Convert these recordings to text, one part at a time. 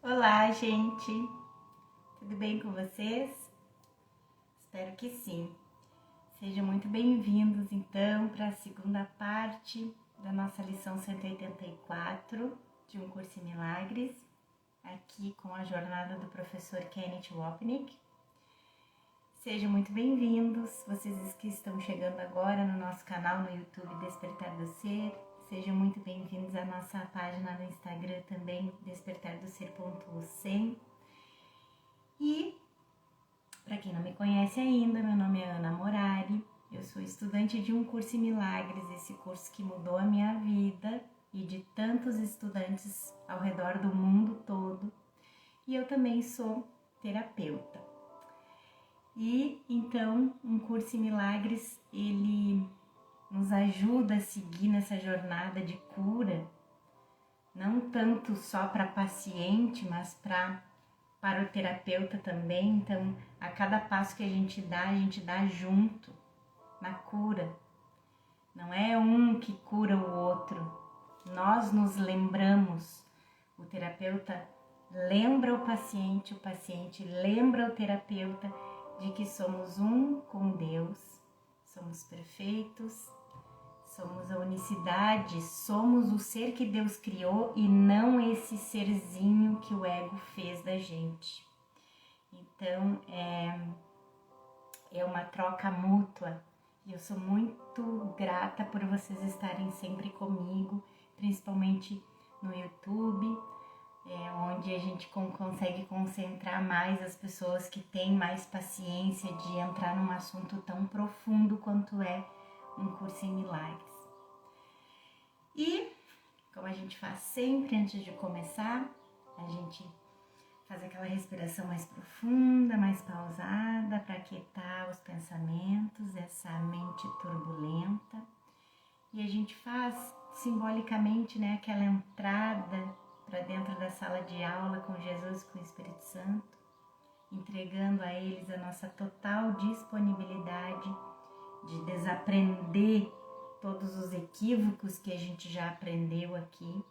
Olá, gente! Tudo bem com vocês? Espero que sim. Sejam muito bem-vindos, então, para a segunda parte da nossa lição 184 de Um Curso em Milagres, aqui com a jornada do professor Kenneth Wapnick. Sejam muito bem-vindos, vocês que estão chegando agora no nosso canal no YouTube Despertar do Ser. Sejam muito bem-vindos à nossa página no Instagram também, despertardoser.100. E, para quem não me conhece ainda, meu nome é Ana Morari, eu sou estudante de Um Curso em Milagres, esse curso que mudou a minha vida e de tantos estudantes ao redor do mundo todo. E eu também sou terapeuta. E, então, Um Curso em Milagres, ele nos ajuda a seguir nessa jornada de cura, não tanto só para paciente, mas para o terapeuta também. Então, a cada passo que a gente dá junto na cura. Não é um que cura o outro. Nós nos lembramos. O terapeuta lembra o paciente lembra o terapeuta de que somos um com Deus, somos perfeitos, somos a unicidade, somos o ser que Deus criou e não esse serzinho que o ego fez da gente. Então, é uma troca mútua e eu sou muito grata por vocês estarem sempre comigo, principalmente no YouTube, onde a gente consegue concentrar mais as pessoas que têm mais paciência de entrar num assunto tão profundo quanto é Um Curso em Milagres. E, como a gente faz sempre antes de começar, a gente faz aquela respiração mais profunda, mais pausada, para aquietar os pensamentos, essa mente turbulenta. E a gente faz simbolicamente, né, aquela entrada para dentro da sala de aula com Jesus e com o Espírito Santo, entregando a eles a nossa total disponibilidade de desaprender todos os equívocos que a gente já aprendeu aqui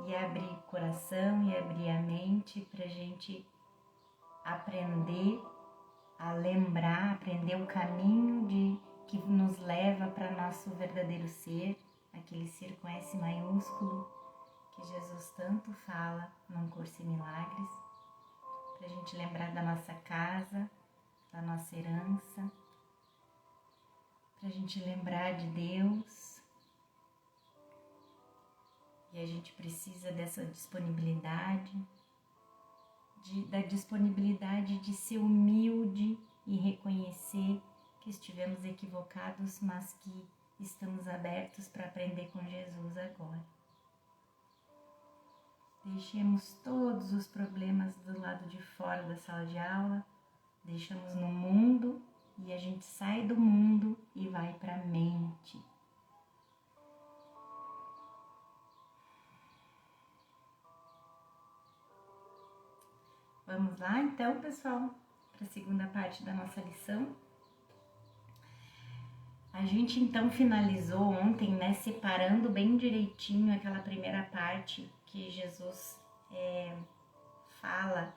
e abrir o coração e abrir a mente para a gente aprender a lembrar, aprender o caminho que nos leva para nosso verdadeiro ser, aquele ser com S maiúsculo que Jesus tanto fala num Curso em Milagres, para a gente lembrar da nossa casa, da nossa herança, para a gente lembrar de Deus. E a gente precisa dessa disponibilidade, da disponibilidade de ser humilde e reconhecer que estivemos equivocados, mas que estamos abertos para aprender com Jesus agora. Deixemos todos os problemas do lado de fora da sala de aula, deixamos no mundo e a gente sai do mundo e vai para a mente. Vamos lá então, pessoal, para a segunda parte da nossa lição. A gente então finalizou ontem, né, separando bem direitinho aquela primeira parte que Jesus fala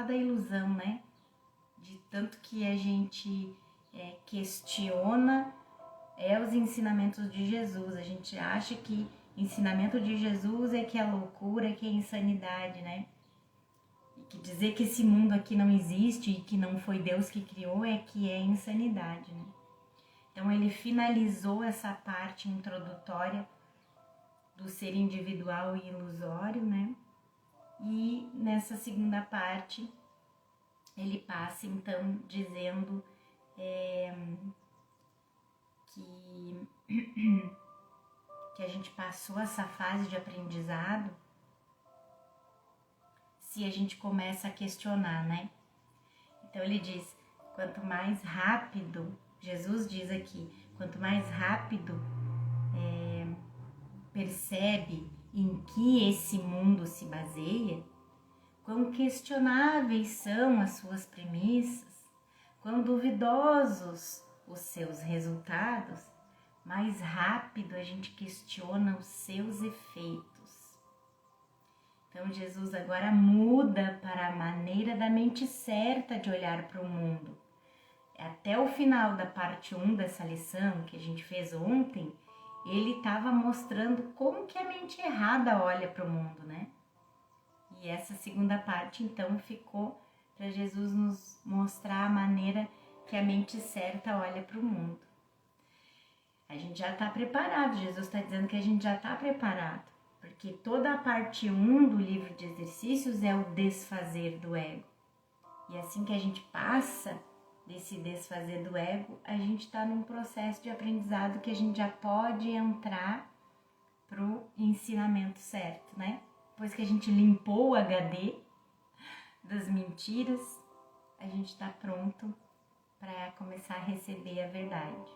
da ilusão, né? De tanto que a gente questiona os ensinamentos de Jesus. A gente acha que ensinamento de Jesus é que é loucura, que é insanidade, né? E que dizer que esse mundo aqui não existe e que não foi Deus que criou é que é insanidade, né? Então ele finalizou essa parte introdutória do ser individual e ilusório, né? E nessa segunda parte ele passa então dizendo que a gente passou essa fase de aprendizado se a gente começa a questionar, né? Então ele diz, quanto mais rápido, Jesus diz aqui, quanto mais rápido percebe em que esse mundo se baseia, quão questionáveis são as suas premissas, quão duvidosos os seus resultados, mais rápido a gente questiona os seus efeitos. Então Jesus agora muda para a maneira da mente certa de olhar para o mundo. Até o final da parte 1 dessa lição que a gente fez ontem, ele estava mostrando como que a mente errada olha para o mundo, né? E essa segunda parte, então, ficou para Jesus nos mostrar a maneira que a mente certa olha para o mundo. A gente já está preparado, Jesus está dizendo que a gente já está preparado, porque toda a parte 1 do livro de exercícios é o desfazer do ego. E assim que a gente passa desse desfazer do ego, a gente está num processo de aprendizado que a gente já pode entrar pro ensinamento certo, né? Depois que a gente limpou o HD das mentiras, a gente está pronto para começar a receber a verdade.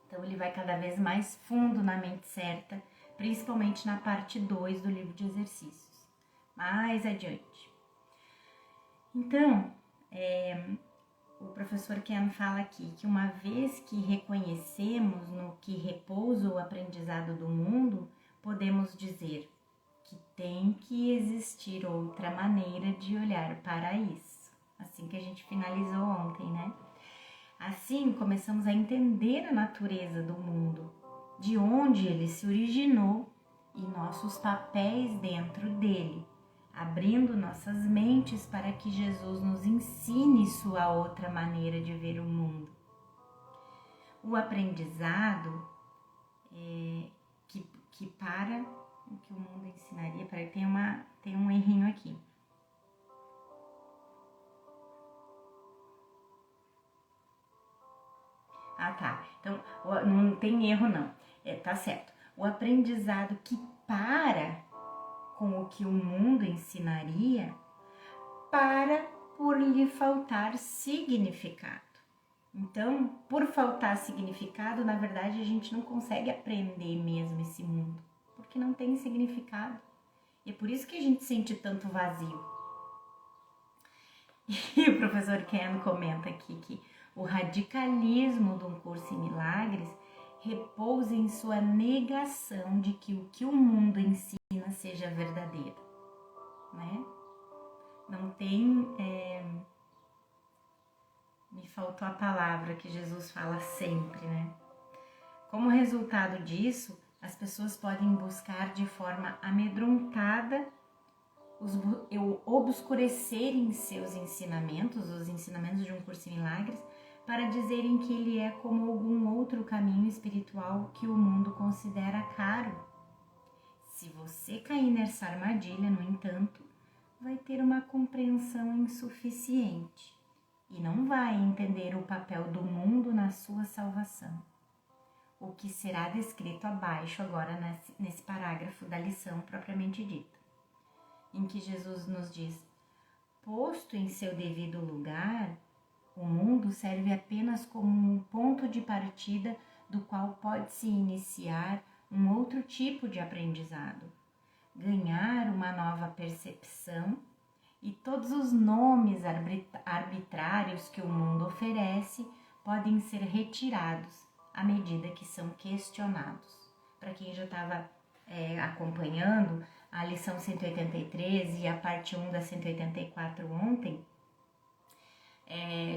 Então ele vai cada vez mais fundo na mente certa, principalmente na parte 2 do livro de exercícios, mais adiante. Então, o professor Ken fala aqui que uma vez que reconhecemos no que repousa o aprendizado do mundo, podemos dizer que tem que existir outra maneira de olhar para isso. Assim que a gente finalizou ontem, né? Assim começamos a entender a natureza do mundo, de onde ele se originou e nossos papéis dentro dele, abrindo nossas mentes para que Jesus nos ensine sua outra maneira de ver o mundo. O aprendizado que para o que o mundo ensinaria, tem um errinho aqui. Ah, tá. Então, não tem erro não. Tá certo. O aprendizado que para com o que o mundo ensinaria, para por lhe faltar significado. Então, por faltar significado, na verdade, a gente não consegue aprender mesmo esse mundo, porque não tem significado. E é por isso que a gente sente tanto vazio. E o professor Ken comenta aqui que o radicalismo de um curso em milagres repousa em sua negação de que o que o mundo ensina seja verdadeiro, né? Não tem... me faltou a palavra que Jesus fala sempre, né? Como resultado disso, as pessoas podem buscar de forma amedrontada obscurecerem seus ensinamentos, os ensinamentos de um curso em milagres, para dizerem que ele é como algum outro caminho espiritual que o mundo considera caro. Se você cair nessa armadilha, no entanto, vai ter uma compreensão insuficiente e não vai entender o papel do mundo na sua salvação, o que será descrito abaixo agora nesse parágrafo da lição propriamente dita, em que Jesus nos diz: posto em seu devido lugar, o mundo serve apenas como um ponto de partida do qual pode-se iniciar um outro tipo de aprendizado, ganhar uma nova percepção, e todos os nomes arbitrários que o mundo oferece podem ser retirados à medida que são questionados. Para quem já estava acompanhando a lição 183 e a parte 1 da 184 ontem,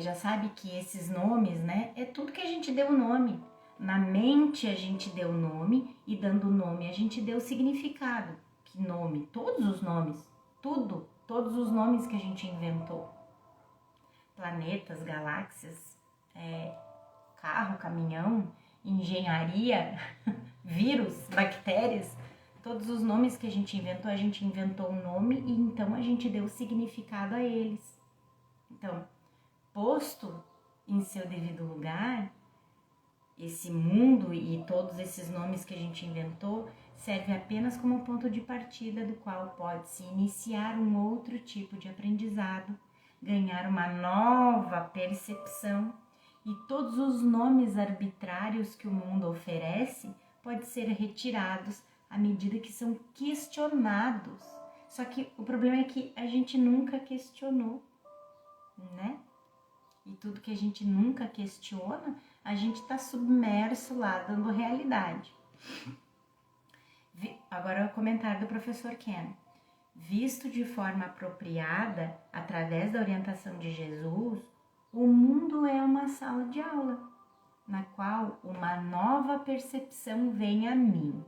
já sabe que esses nomes, né, é tudo que a gente deu nome. Na mente a gente deu nome e dando nome a gente deu significado. Que nome? Todos os nomes, tudo, todos os nomes que a gente inventou. Planetas, galáxias, carro, caminhão, engenharia, vírus, bactérias, todos os nomes que a gente inventou um nome e então a gente deu significado a eles. Então, posto em seu devido lugar, esse mundo e todos esses nomes que a gente inventou serve apenas como ponto de partida do qual pode-se iniciar um outro tipo de aprendizado, ganhar uma nova percepção, e todos os nomes arbitrários que o mundo oferece podem ser retirados à medida que são questionados. Só que o problema é que a gente nunca questionou, né? E tudo que a gente nunca questiona, a gente está submerso lá, dando realidade. Agora é o comentário do professor Ken. Visto de forma apropriada, através da orientação de Jesus, o mundo é uma sala de aula, na qual uma nova percepção vem a mim.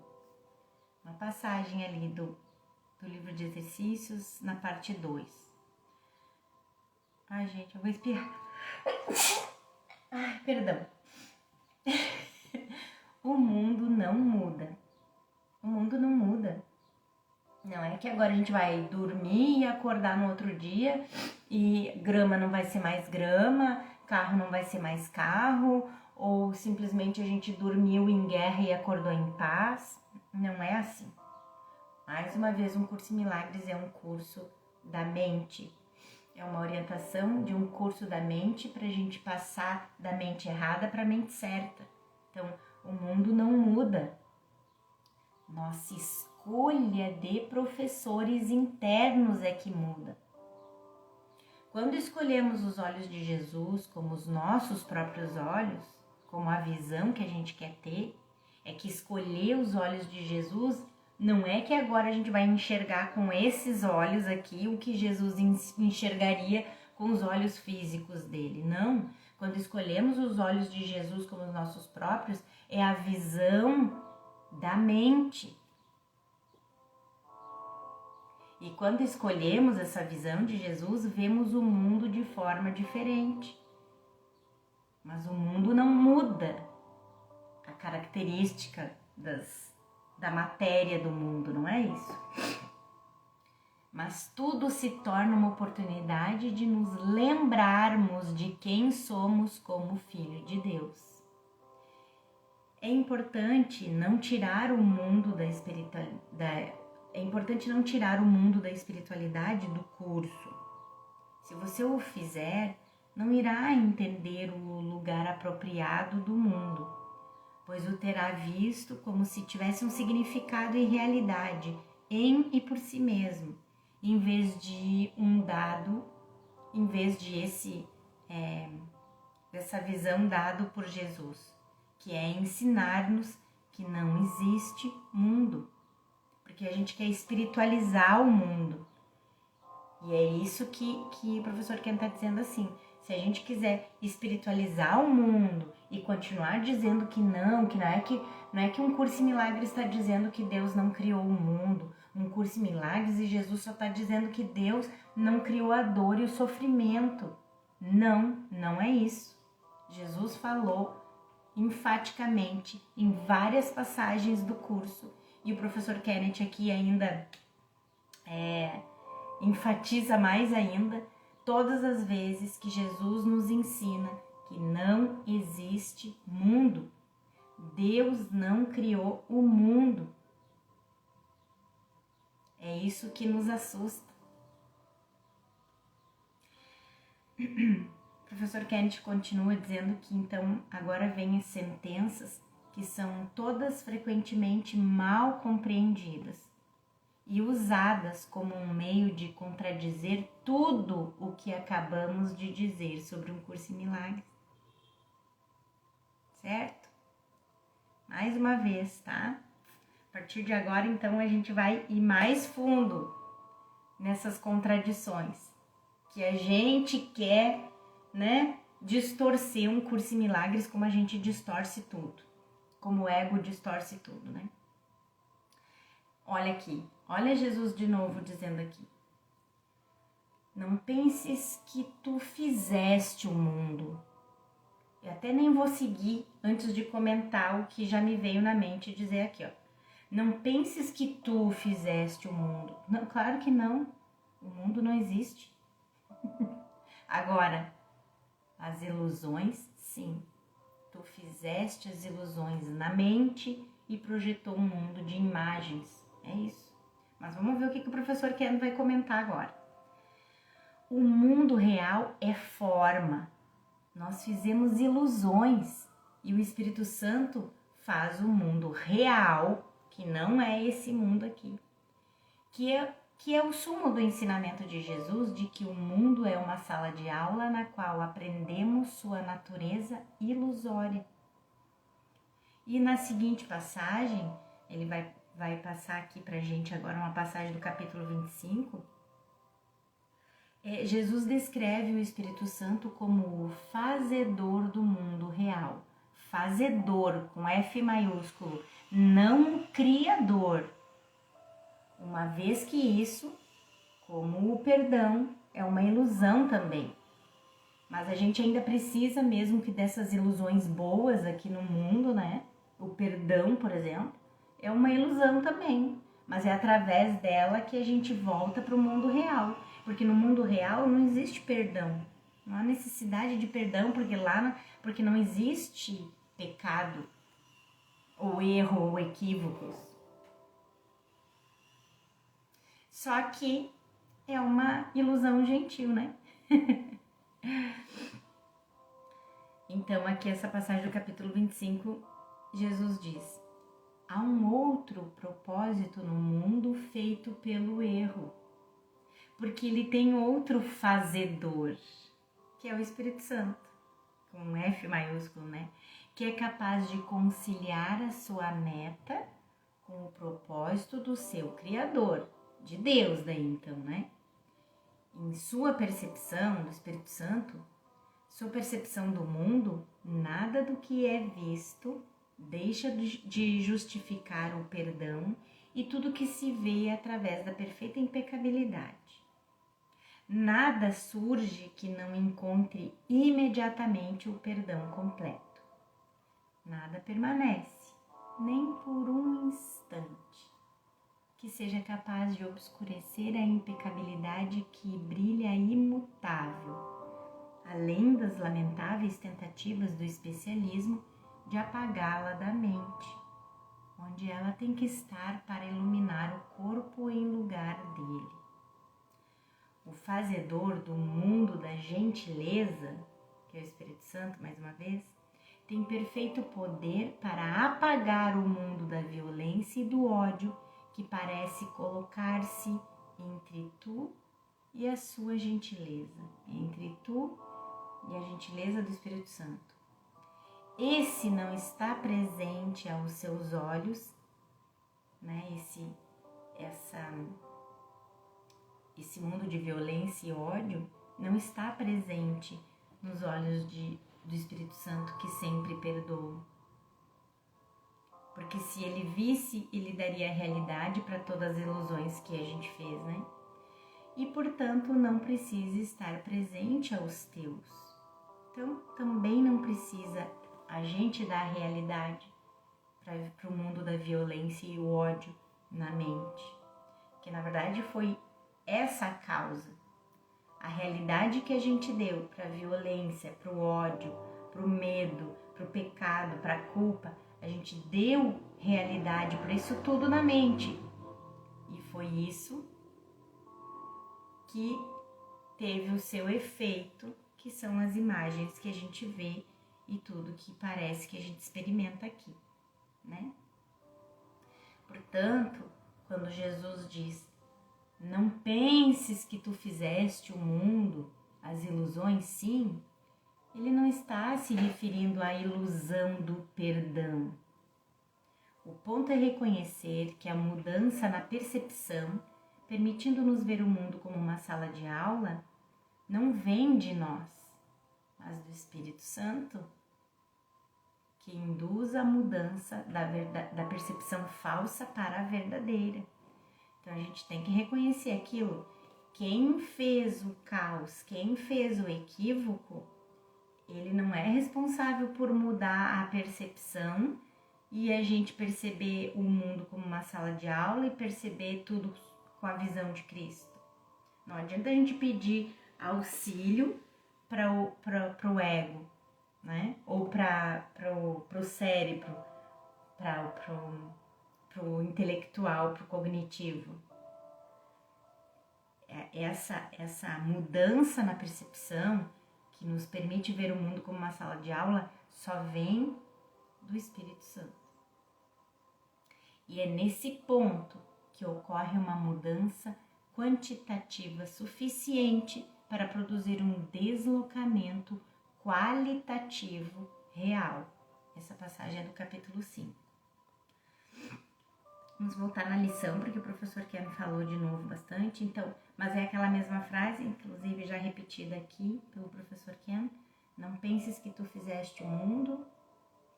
Uma passagem ali do livro de exercícios, na parte 2. Ai, gente, eu vou espirrar. Ai, perdão. O mundo não muda. O mundo não muda. Não é que agora a gente vai dormir e acordar no outro dia e grama não vai ser mais grama, carro não vai ser mais carro, ou simplesmente a gente dormiu em guerra e acordou em paz. Não é assim. Mais uma vez, um curso em milagres é um curso da mente. É uma orientação de um curso da mente para a gente passar da mente errada para a mente certa. Então, o mundo não muda. Nossa escolha de professores internos é que muda. Quando escolhemos os olhos de Jesus como os nossos próprios olhos, como a visão que a gente quer ter, é que escolher os olhos de Jesus não é que agora a gente vai enxergar com esses olhos aqui o que Jesus enxergaria com os olhos físicos dele. Não. Quando escolhemos os olhos de Jesus como os nossos próprios, é a visão da mente. E quando escolhemos essa visão de Jesus, vemos o mundo de forma diferente. Mas o mundo não muda a característica da matéria do mundo, não é isso? Mas tudo se torna uma oportunidade de nos lembrarmos de quem somos como filho de Deus. É importante não tirar o mundo da espiritualidade. É importante não tirar o mundo da espiritualidade do curso. Se você o fizer, não irá entender o lugar apropriado do mundo, pois o terá visto como se tivesse um significado e realidade em e por si mesmo, em vez de dessa visão dado por Jesus, que é ensinar-nos que não existe mundo. Porque a gente quer espiritualizar o mundo. E é isso que o professor Ken está dizendo assim. Se a gente quiser espiritualizar o mundo e continuar dizendo que não é que um curso em milagres está dizendo que Deus não criou o mundo. Um curso em milagres e Jesus só está dizendo que Deus não criou a dor e o sofrimento. Não é isso. Jesus falou enfaticamente em várias passagens do curso. E o professor Kenneth aqui ainda enfatiza mais ainda todas as vezes que Jesus nos ensina que não existe mundo. Deus não criou o mundo. É isso que nos assusta. O professor Kenneth continua dizendo que então agora vem as sentenças que são todas frequentemente mal compreendidas e usadas como um meio de contradizer tudo o que acabamos de dizer sobre um curso em milagres. Certo? Mais uma vez, tá? A partir de agora, então, a gente vai ir mais fundo nessas contradições que a gente quer, distorcer um curso em milagres como a gente distorce tudo. Como o ego distorce tudo, né? Olha aqui, olha Jesus de novo dizendo aqui. Não penses que tu fizeste o mundo. Eu até nem vou seguir antes de comentar o que já me veio na mente dizer aqui, ó. Não penses que tu fizeste o mundo. Não, claro que não. O mundo não existe. Agora, as ilusões, sim. Tu fizeste as ilusões na mente e projetou um mundo de imagens. É isso. Mas vamos ver o que o professor Ken vai comentar agora. O mundo real é forma. Nós fizemos ilusões e o Espírito Santo faz o mundo real, que não é esse mundo aqui, que é o sumo do ensinamento de Jesus de que o mundo é uma sala de aula na qual aprendemos sua natureza ilusória. E na seguinte passagem, ele vai vai passar aqui pra gente agora uma passagem do capítulo 25, Jesus descreve o Espírito Santo como o fazedor do mundo real. Fazedor, com F maiúsculo, não o criador. Uma vez que isso, como o perdão, é uma ilusão também. Mas a gente ainda precisa mesmo que dessas ilusões boas aqui no mundo, né? O perdão, por exemplo, é uma ilusão também. Mas é através dela que a gente volta para o mundo real. Porque no mundo real não existe perdão. Não há necessidade de perdão, porque não existe pecado, ou erro, ou equívocos. Só que é uma ilusão gentil, né? Então, aqui essa passagem do capítulo 25, Jesus diz: há um outro propósito no mundo feito pelo erro, porque ele tem outro fazedor, que é o Espírito Santo, com um F maiúsculo, né? Que é capaz de conciliar a sua meta com o propósito do seu Criador, de Deus daí então, né? Em sua percepção do Espírito Santo, sua percepção do mundo, nada do que é visto deixa de justificar o perdão e tudo que se vê através da perfeita impecabilidade. Nada surge que não encontre imediatamente o perdão completo. Nada permanece, nem por um instante, que seja capaz de obscurecer a impecabilidade que brilha imutável, além das lamentáveis tentativas do especialismo de apagá-la da mente, onde ela tem que estar para iluminar o corpo em lugar dele. O fazedor do mundo da gentileza, que é o Espírito Santo, mais uma vez, tem perfeito poder para apagar o mundo da violência e do ódio que parece colocar-se entre tu e a sua gentileza, entre tu e a gentileza do Espírito Santo. Esse não está presente aos seus olhos, né? Esse mundo de violência e ódio não está presente nos olhos do Espírito Santo, que sempre perdoa. Porque se ele visse, ele daria realidade para todas as ilusões que a gente fez, né? E, portanto, não precisa estar presente aos teus. Então, também não precisa a gente dar realidade para o mundo da violência e o ódio na mente. Que, na verdade, foi essa a causa. A realidade que a gente deu para a violência, para o ódio, para o medo, para o pecado, para a culpa, a gente deu realidade para isso tudo na mente. E foi isso que teve o seu efeito, que são as imagens que a gente vê e tudo que parece que a gente experimenta aqui, né? Portanto, quando Jesus diz: não penses que tu fizeste o mundo, as ilusões, sim, ele não está se referindo à ilusão do perdão. O ponto é reconhecer que a mudança na percepção, permitindo-nos ver o mundo como uma sala de aula, não vem de nós, mas do Espírito Santo, que induz a mudança da percepção falsa para a verdadeira. Então a gente tem que reconhecer aquilo. Quem fez o caos, quem fez o equívoco, ele não é responsável por mudar a percepção e a gente perceber o mundo como uma sala de aula e perceber tudo com a visão de Cristo. Não adianta a gente pedir auxílio para o ego, né? Ou para o cérebro, para o intelectual, para o cognitivo. Essa mudança na percepção que nos permite ver o mundo como uma sala de aula só vem do Espírito Santo. E é nesse ponto que ocorre uma mudança quantitativa suficiente para produzir um deslocamento qualitativo real. Essa passagem é do capítulo 5. Vamos voltar na lição, porque o professor Ken falou de novo bastante, então, mas é aquela mesma frase, inclusive já repetida aqui pelo professor Ken. Não penses que tu fizeste o mundo,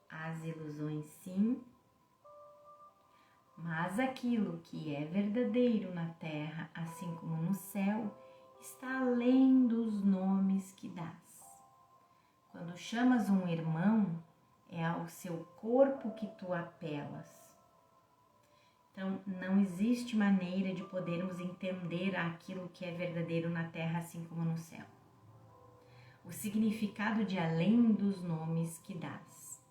as ilusões sim, mas aquilo que é verdadeiro na terra, assim como no céu, está além dos nomes que dás. Quando chamas um irmão, é ao seu corpo que tu apelas. Então, não existe maneira de podermos entender aquilo que é verdadeiro na terra, assim como no céu. O significado de além dos nomes que dás.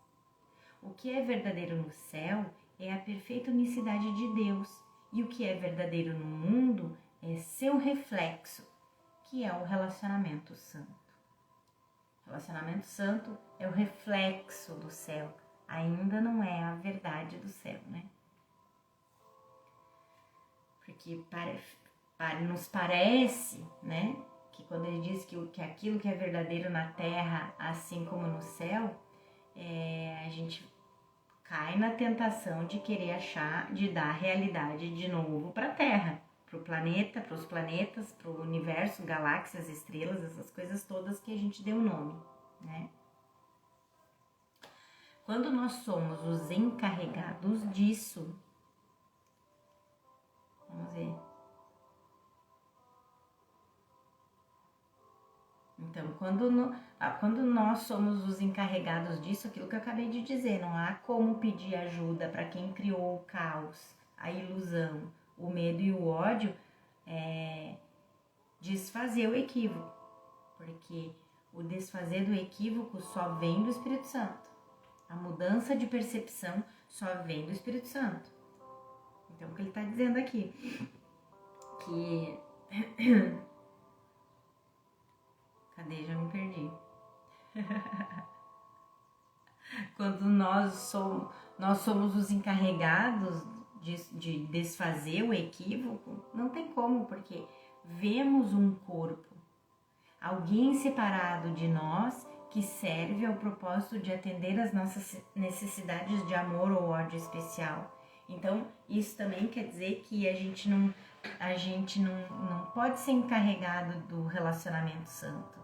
O que é verdadeiro no céu é a perfeita unicidade de Deus, e o que é verdadeiro no mundo é seu reflexo, que é o relacionamento santo. O relacionamento santo é o reflexo do céu, ainda não é a verdade do céu, né? Porque nos parece, né, que quando ele diz que aquilo que é verdadeiro na terra, assim como no céu, a gente cai na tentação de querer achar, de dar realidade de novo para a Terra, para o planeta, para os planetas, para o universo, galáxias, estrelas, essas coisas todas que a gente deu nome, né? Quando nós somos os encarregados disso, vamos ver. Então, quando nós somos os encarregados disso, aquilo que eu acabei de dizer, não há como pedir ajuda para quem criou o caos, a ilusão, o medo e o ódio, desfazer o equívoco, porque o desfazer do equívoco só vem do Espírito Santo. A mudança de percepção só vem do Espírito Santo. Então, o que ele está dizendo aqui? Que... Cadê? Já me perdi. Quando nós somos os encarregados de desfazer o equívoco, não tem como, porque vemos um corpo, alguém separado de nós que serve ao propósito de atender às nossas necessidades de amor ou ódio especial. Então, isso também quer dizer que a gente não pode ser encarregado do relacionamento santo,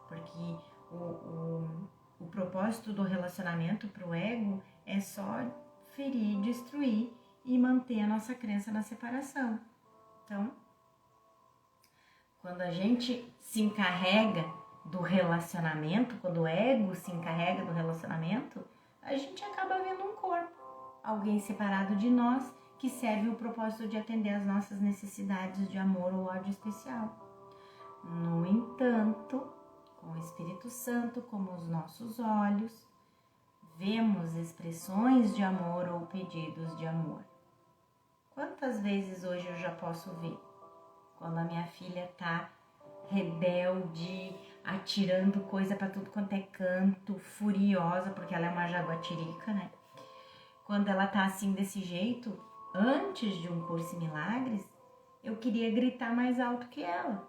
porque o propósito do relacionamento para o ego é só ferir, destruir e manter a nossa crença na separação. Então, quando a gente se encarrega do relacionamento, quando o ego se encarrega do relacionamento, a gente acaba vendo um corpo, alguém separado de nós que serve o propósito de atender às nossas necessidades de amor ou ódio especial. No entanto, com o Espírito Santo como os nossos olhos, vemos expressões de amor ou pedidos de amor. Quantas vezes hoje eu já posso ver? Quando a minha filha tá rebelde, atirando coisa para tudo quanto é canto, furiosa, porque ela é uma jaguatirica, né? Quando ela tá assim desse jeito, antes de um curso em milagres, eu queria gritar mais alto que ela.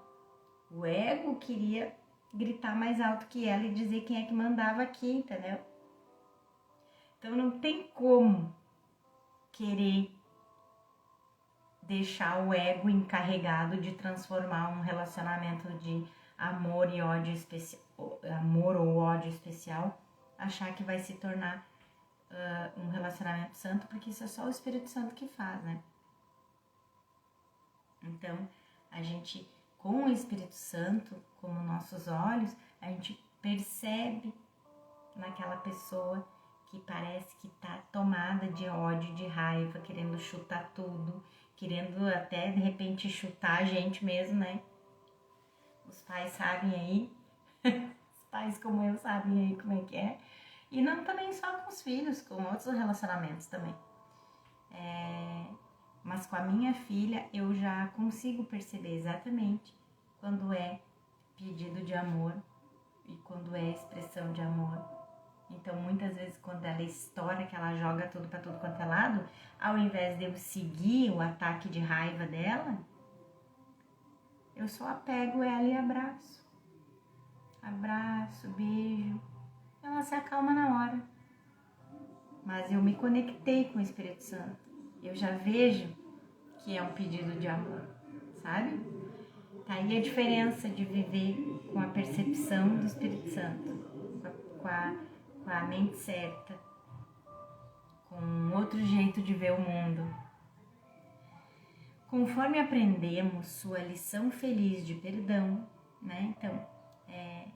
O ego queria gritar mais alto que ela e dizer quem é que mandava aqui, entendeu? Então não tem como querer deixar o ego encarregado de transformar um relacionamento de amor e ódio especial, amor ou ódio especial, achar que vai se tornar um relacionamento santo, porque isso é só o Espírito Santo que faz, né? Então, a gente, com o Espírito Santo como nossos olhos, a gente percebe naquela pessoa que parece que tá tomada de ódio, de raiva, querendo chutar tudo, querendo até de repente chutar a gente mesmo, né? Os pais sabem aí, os pais como eu sabem aí como é que é. E não também só com os filhos, com outros relacionamentos também. Mas com a minha filha eu já consigo perceber exatamente quando é pedido de amor e quando é expressão de amor. Então, muitas vezes, quando ela estoura, que ela joga tudo para tudo quanto é lado, ao invés de eu seguir o ataque de raiva dela, eu só apego ela e abraço. Abraço, beijo. Ela se acalma na hora. Mas eu me conectei com o Espírito Santo. eu já vejo que é um pedido de amor, sabe? Tá aí a diferença de viver com a percepção do Espírito Santo, com a mente certa, com outro jeito de ver o mundo. Conforme aprendemos sua lição feliz de perdão, né? Então,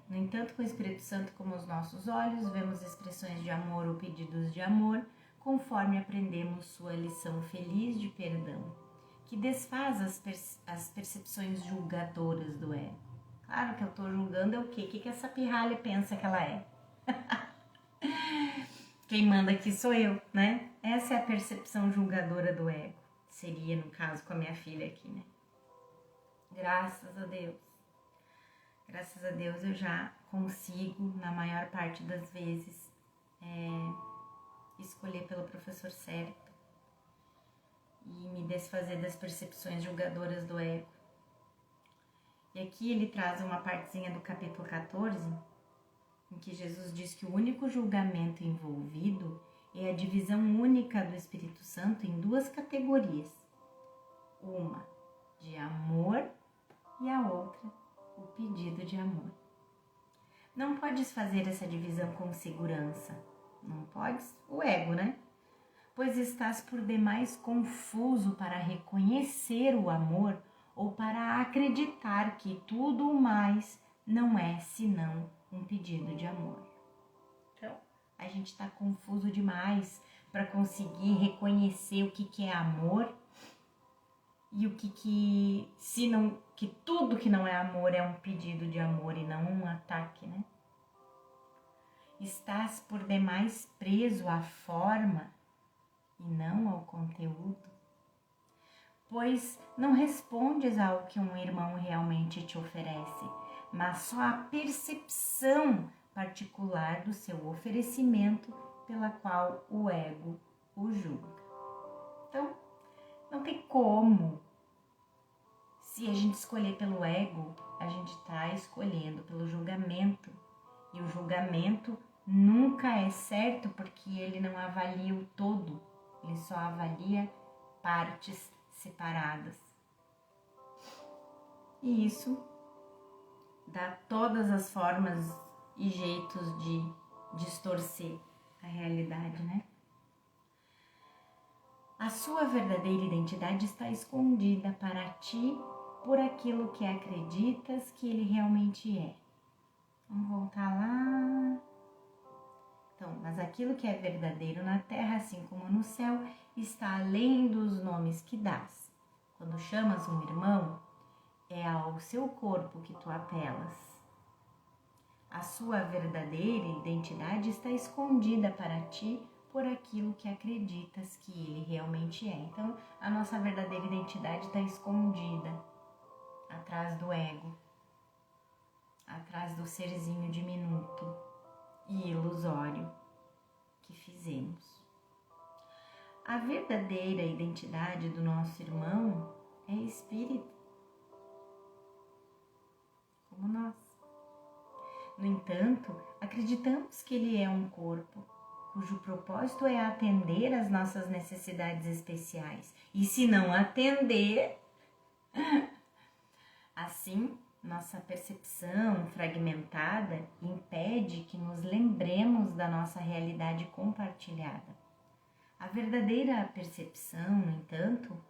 no entanto, com o Espírito Santo como os nossos olhos, vemos expressões de amor ou pedidos de amor, conforme aprendemos sua lição feliz de perdão, que desfaz as percepções julgadoras do ego. Claro que eu estou julgando é o quê? O que essa pirralha pensa que ela é? Quem manda aqui sou eu, né? Essa é a percepção julgadora do ego. Seria, no caso, com a minha filha aqui, né? Graças a Deus. Graças a Deus eu já consigo, na maior parte das vezes, escolher pelo professor certo e me desfazer das percepções julgadoras do ego. E aqui ele traz uma partezinha do capítulo 14, em que Jesus diz que o único julgamento envolvido é a divisão única do Espírito Santo em duas categorias. Uma de amor e a outra o pedido de amor. Não podes fazer essa divisão com segurança. Não podes? O ego, né? Pois estás por demais confuso para reconhecer o amor ou para acreditar que tudo o mais não é senão um pedido de amor. Então, a gente está confuso demais para conseguir reconhecer o que é amor e o que tudo que não é amor é um pedido de amor e não um ataque, né? Estás por demais preso à forma e não ao conteúdo, pois não respondes ao que um irmão realmente te oferece, mas só a percepção particular do seu oferecimento pela qual o ego o julga. Então, não tem como. Se a gente escolher pelo ego, a gente está escolhendo pelo julgamento. E o julgamento nunca é certo porque ele não avalia o todo, ele só avalia partes separadas. E isso dá todas as formas e jeitos de distorcer a realidade, né? A sua verdadeira identidade está escondida para ti por aquilo que acreditas que ele realmente é. Vamos voltar lá. Então, mas aquilo que é verdadeiro na terra, assim como no céu, está além dos nomes que dás. Quando chamas um irmão, é ao seu corpo que tu apelas. A sua verdadeira identidade está escondida para ti por aquilo que acreditas que ele realmente é. Então, a nossa verdadeira identidade está escondida atrás do ego, atrás do serzinho diminuto e ilusório que fizemos. A verdadeira identidade do nosso irmão é espírito, como nós. No entanto, acreditamos que ele é um corpo, cujo propósito é atender às nossas necessidades especiais. E se não atender, assim, nossa percepção fragmentada impede que nos lembremos da nossa realidade compartilhada. A verdadeira percepção, no entanto,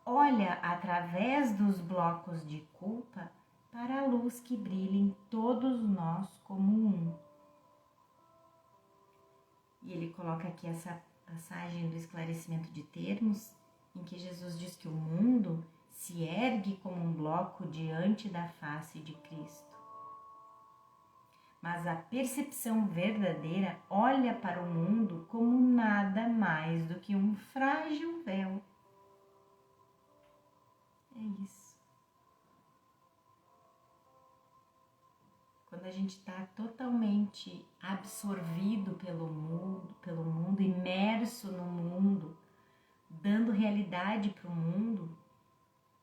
olha através dos blocos de culpa para a luz que brilha em todos nós como um. E ele coloca aqui essa passagem do esclarecimento de termos, em que Jesus diz que o mundo se ergue como um bloco diante da face de Cristo. Mas a percepção verdadeira olha para o mundo como nada mais do que um frágil véu. É isso. Quando a gente está totalmente absorvido pelo mundo, imerso no mundo, dando realidade para o mundo,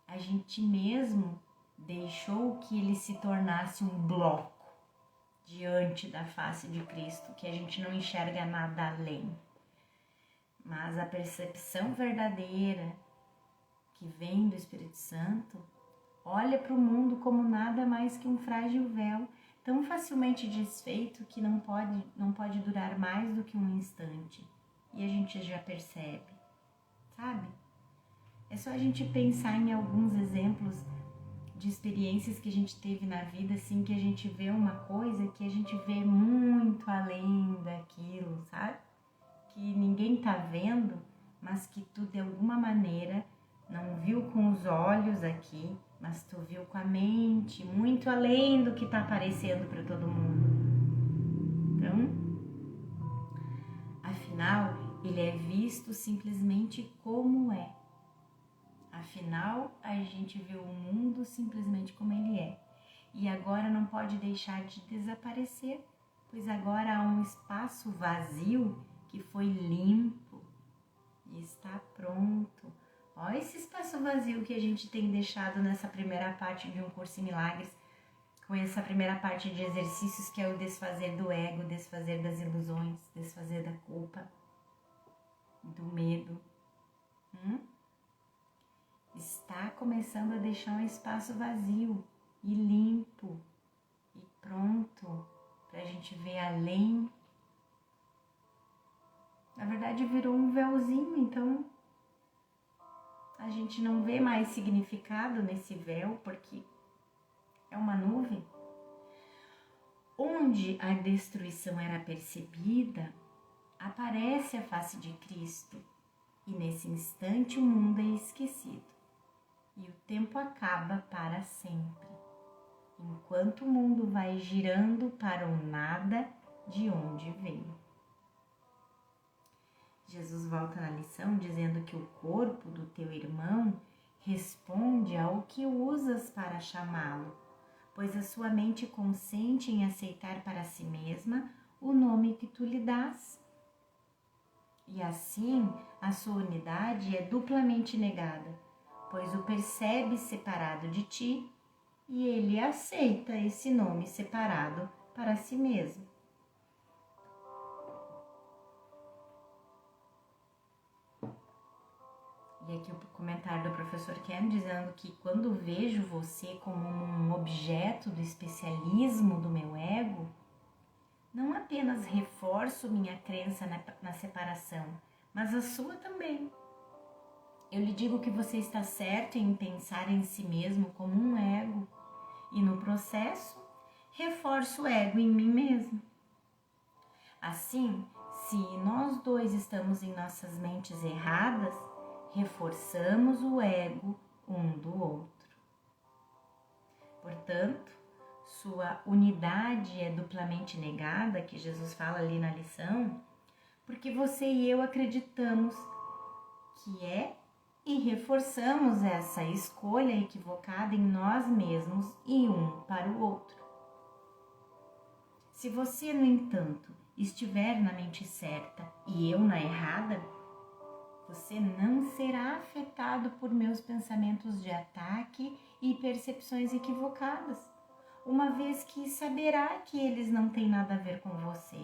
a gente mesmo deixou que ele se tornasse um bloco diante da face de Cristo, que a gente não enxerga nada além. Mas a percepção verdadeira que vem do Espírito Santo olha para o mundo como nada mais que um frágil véu, tão facilmente desfeito que não pode durar mais do que um instante. E a gente já percebe, sabe? É só a gente pensar em alguns exemplos de experiências que a gente teve na vida, assim, que a gente vê uma coisa que a gente vê muito além daquilo, sabe? Que ninguém tá vendo, mas que tu de alguma maneira não viu com os olhos aqui, mas tu viu com a mente, muito além do que tá aparecendo para todo mundo. Então, afinal, ele é visto simplesmente como é. Afinal, a gente vê o mundo simplesmente como ele é. E agora não pode deixar de desaparecer, pois agora há um espaço vazio que foi limpo e está pronto. Olha esse espaço vazio que a gente tem deixado nessa primeira parte de um curso em milagres, com essa primeira parte de exercícios que é o desfazer do ego, desfazer das ilusões, desfazer da culpa, do medo. Está começando a deixar um espaço vazio e limpo e pronto para a gente ver além. Na verdade virou um véuzinho, então a gente não vê mais significado nesse véu porque é uma nuvem. Onde a destruição era percebida, aparece a face de Cristo e nesse instante o mundo é esquecido. E o tempo acaba para sempre, enquanto o mundo vai girando para o nada de onde veio. Jesus volta na lição dizendo que o corpo do teu irmão responde ao que usas para chamá-lo, pois a sua mente consente em aceitar para si mesma o nome que tu lhe dás. E assim, a sua unidade é duplamente negada, pois o percebe separado de ti e ele aceita esse nome separado para si mesmo. E aqui o comentário do professor Ken dizendo que quando vejo você como um objeto do especialismo do meu ego, não apenas reforço minha crença na separação, mas a sua também. Eu lhe digo que você está certo em pensar em si mesmo como um ego e no processo reforço o ego em mim mesmo. Assim, se nós dois estamos em nossas mentes erradas, reforçamos o ego um do outro. Portanto, sua unidade é duplamente negada, que Jesus fala ali na lição, porque você e eu acreditamos que é e reforçamos essa escolha equivocada em nós mesmos e um para o outro. Se você, no entanto, estiver na mente certa e eu na errada, você não será afetado por meus pensamentos de ataque e percepções equivocadas, uma vez que saberá que eles não têm nada a ver com você.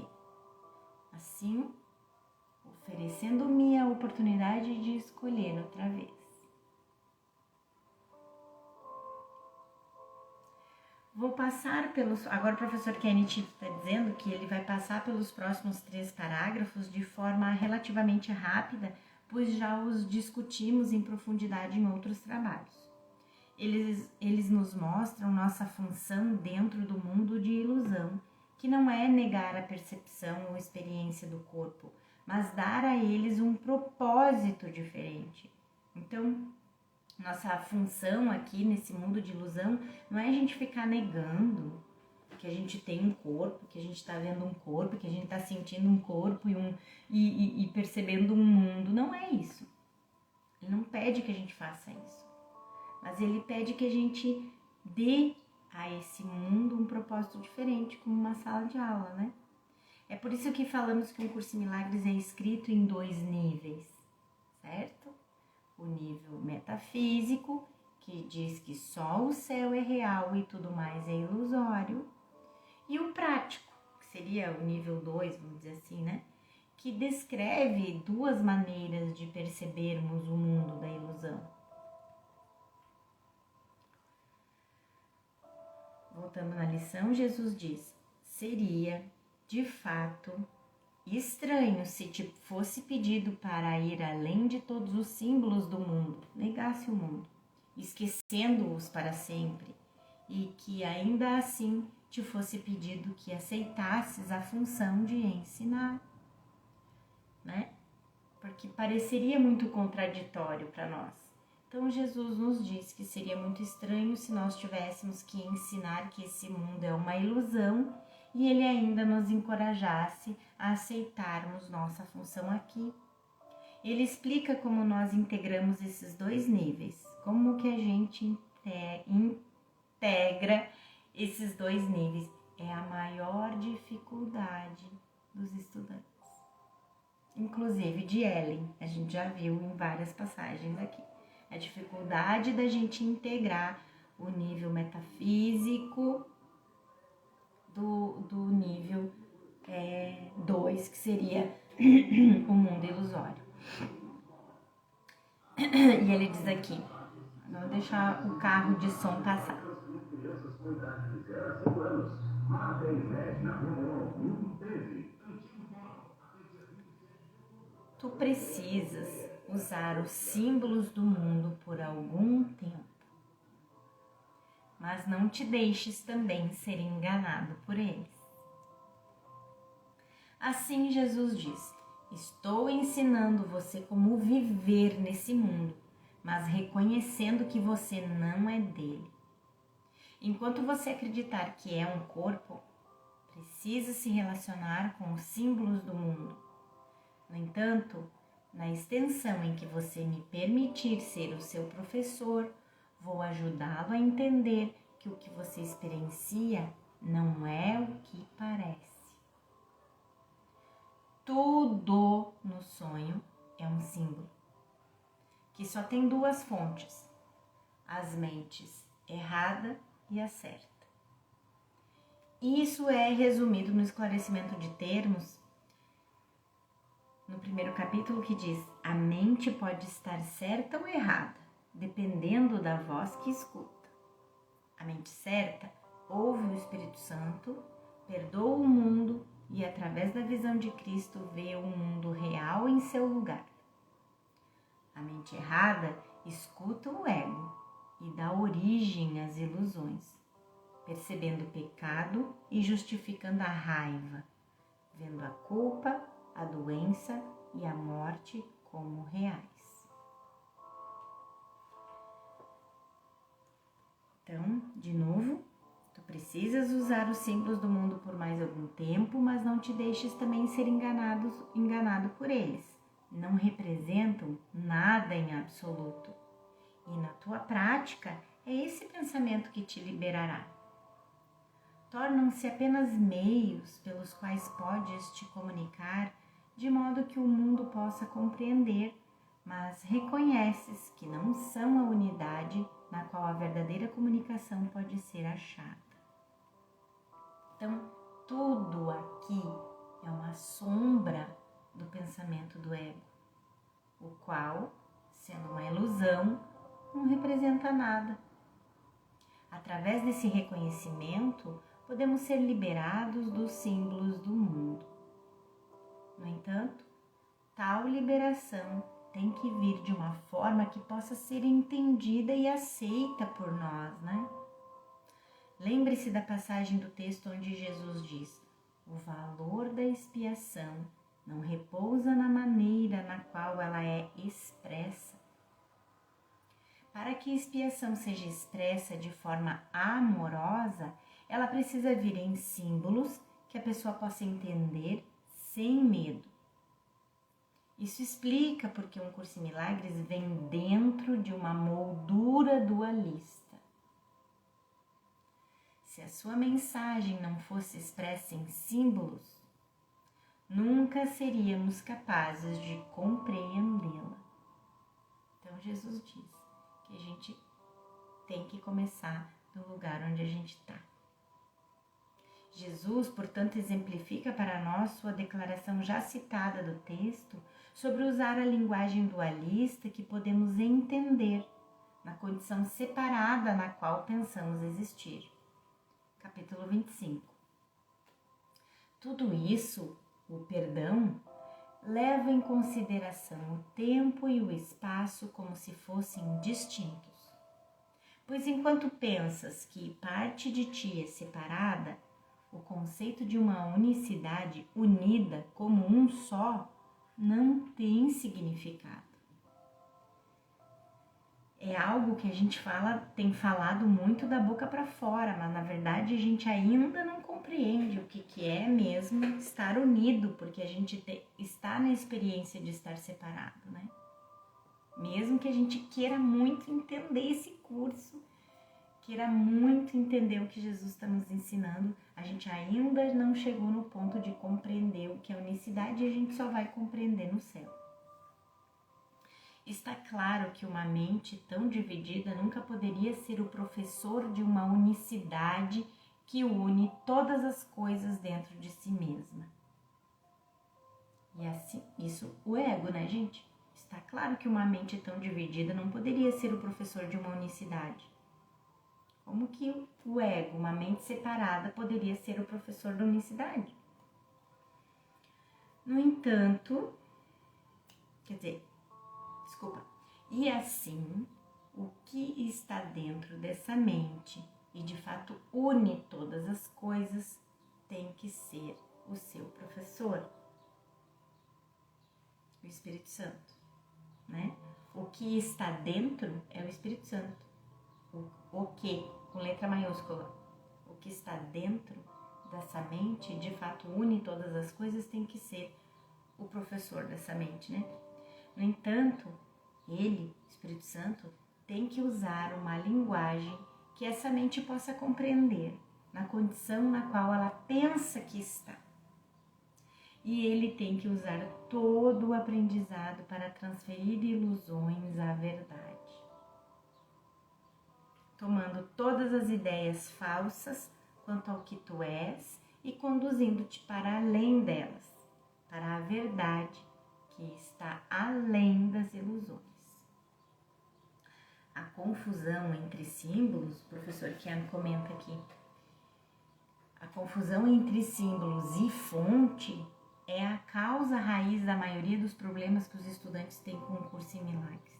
Assim, oferecendo-me a oportunidade de escolher outra vez. Vou passar pelos... Agora o professor Kenneth está dizendo que ele vai passar pelos próximos 3 parágrafos de forma relativamente rápida, pois já os discutimos em profundidade em outros trabalhos. Eles nos mostram nossa função dentro do mundo de ilusão, que não é negar a percepção ou experiência do corpo, mas dar a eles um propósito diferente. Então, nossa função aqui nesse mundo de ilusão não é a gente ficar negando que a gente tem um corpo, que a gente está vendo um corpo, que a gente está sentindo um corpo e percebendo um mundo. Não é isso. Ele não pede que a gente faça isso, mas ele pede que a gente dê a esse mundo um propósito diferente, como uma sala de aula, né? É por isso que falamos que um curso em milagres é escrito em 2 níveis, certo? O nível metafísico, que diz que só o céu é real e tudo mais é ilusório, e o prático, que seria o nível 2, vamos dizer assim, né? que descreve duas maneiras de percebermos o mundo da ilusão. Voltando na lição, Jesus diz: seria, de fato, estranho se te fosse pedido para ir além de todos os símbolos do mundo, negasse o mundo, esquecendo-os para sempre, e que ainda assim te fosse pedido que aceitasses a função de ensinar, né? Porque pareceria muito contraditório para nós. Então Jesus nos diz que seria muito estranho se nós tivéssemos que ensinar que esse mundo é uma ilusão e ele ainda nos encorajasse a aceitarmos nossa função aqui. Ele explica como nós integramos esses dois níveis, como que a gente integra esses dois níveis. É a maior dificuldade dos estudantes. Inclusive de Ellen, a gente já viu em várias passagens aqui. A dificuldade da gente integrar o nível metafísico do nível 2, que seria o mundo ilusório. E ele diz aqui, vou deixar o carro de som passar. Tu precisas usar os símbolos do mundo por algum tempo, mas não te deixes também ser enganado por eles. Assim Jesus diz: estou ensinando você como viver nesse mundo, mas reconhecendo que você não é dele. Enquanto você acreditar que é um corpo, precisa se relacionar com os símbolos do mundo. No entanto, na extensão em que você me permitir ser o seu professor, vou ajudá-lo a entender que o que você experiencia não é o que parece. Tudo no sonho é um símbolo, que só tem duas fontes, as mentes errada e a certa. Isso é resumido no esclarecimento de termos, no primeiro capítulo, que diz: a mente pode estar certa ou errada, dependendo da voz que escuta. A mente certa ouve o Espírito Santo, perdoa o mundo e, através da visão de Cristo, vê o mundo real em seu lugar. A mente errada escuta o ego e dá origem às ilusões, percebendo o pecado e justificando a raiva, vendo a culpa, a doença e a morte como reais. Então, de novo, tu precisas usar os símbolos do mundo por mais algum tempo, mas não te deixes também ser enganado por eles. Não representam nada em absoluto. E na tua prática, é esse pensamento que te liberará. Tornam-se apenas meios pelos quais podes te comunicar de modo que o mundo possa compreender, mas reconheces que não são a unidade na qual a verdadeira comunicação pode ser achada. Então, tudo aqui é uma sombra do pensamento do ego, o qual, sendo uma ilusão, não representa nada. Através desse reconhecimento, podemos ser liberados dos símbolos do mundo. No entanto, tal liberação tem que vir de uma forma que possa ser entendida e aceita por nós, né? Lembre-se da passagem do texto onde Jesus diz: o valor da expiação não repousa na maneira na qual ela é expressa. Para que a expiação seja expressa de forma amorosa, ela precisa vir em símbolos que a pessoa possa entender sem medo. Isso explica porque um curso em milagres vem dentro de uma moldura dualista. Se a sua mensagem não fosse expressa em símbolos, nunca seríamos capazes de compreendê-la. Então Jesus diz que a gente tem que começar do lugar onde a gente está. Jesus, portanto, exemplifica para nós sua declaração já citada do texto sobre usar a linguagem dualista que podemos entender na condição separada na qual pensamos existir. Capítulo 25. Tudo isso, o perdão, leva em consideração o tempo e o espaço como se fossem distintos. Pois enquanto pensas que parte de ti é separada, o conceito de uma unicidade unida como um só não tem significado. É algo que a gente tem falado muito da boca para fora, mas na verdade a gente ainda não compreende o que é mesmo estar unido, porque a gente está na experiência de estar separado, né? Mesmo que a gente queira muito entender esse curso, queira muito entender o que Jesus está nos ensinando, a gente ainda não chegou no ponto de compreender o que é unicidade e a gente só vai compreender no céu. Está claro que uma mente tão dividida nunca poderia ser o professor de uma unicidade que une todas as coisas dentro de si mesma. E assim, isso o ego, né, gente? Está claro que uma mente tão dividida não poderia ser o professor de uma unicidade. Como que o ego, uma mente separada, poderia ser o professor da unicidade? No entanto, e assim, o que está dentro dessa mente e de fato une todas as coisas tem que ser o seu professor, o Espírito Santo, né? O que está dentro é o Espírito Santo. O que, com letra maiúscula, o que está dentro dessa mente, de fato une todas as coisas, tem que ser o professor dessa mente, né? No entanto, ele, Espírito Santo, tem que usar uma linguagem que essa mente possa compreender, na condição na qual ela pensa que está. E ele tem que usar todo o aprendizado para transferir ilusões à verdade, tomando todas as ideias falsas quanto ao que tu és e conduzindo-te para além delas, para a verdade que está além das ilusões. A confusão entre símbolos, o professor Kian comenta aqui, a confusão entre símbolos e fonte é a causa raiz da maioria dos problemas que os estudantes têm com o curso em milagres.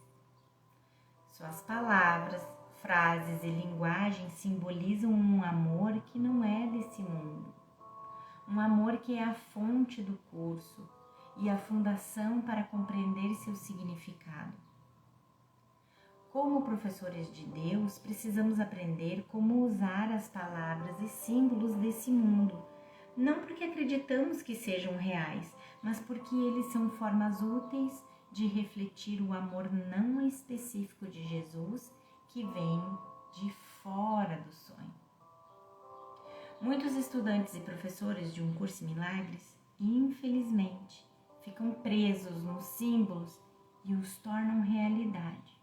Suas palavras, frases e linguagem simbolizam um amor que não é desse mundo. Um amor que é a fonte do curso e a fundação para compreender seu significado. Como professores de Deus, precisamos aprender como usar as palavras e símbolos desse mundo, não porque acreditamos que sejam reais, mas porque eles são formas úteis de refletir o amor não específico de Jesus que vem de fora do sonho. Muitos estudantes e professores de um curso em milagres, infelizmente, ficam presos nos símbolos e os tornam realidade,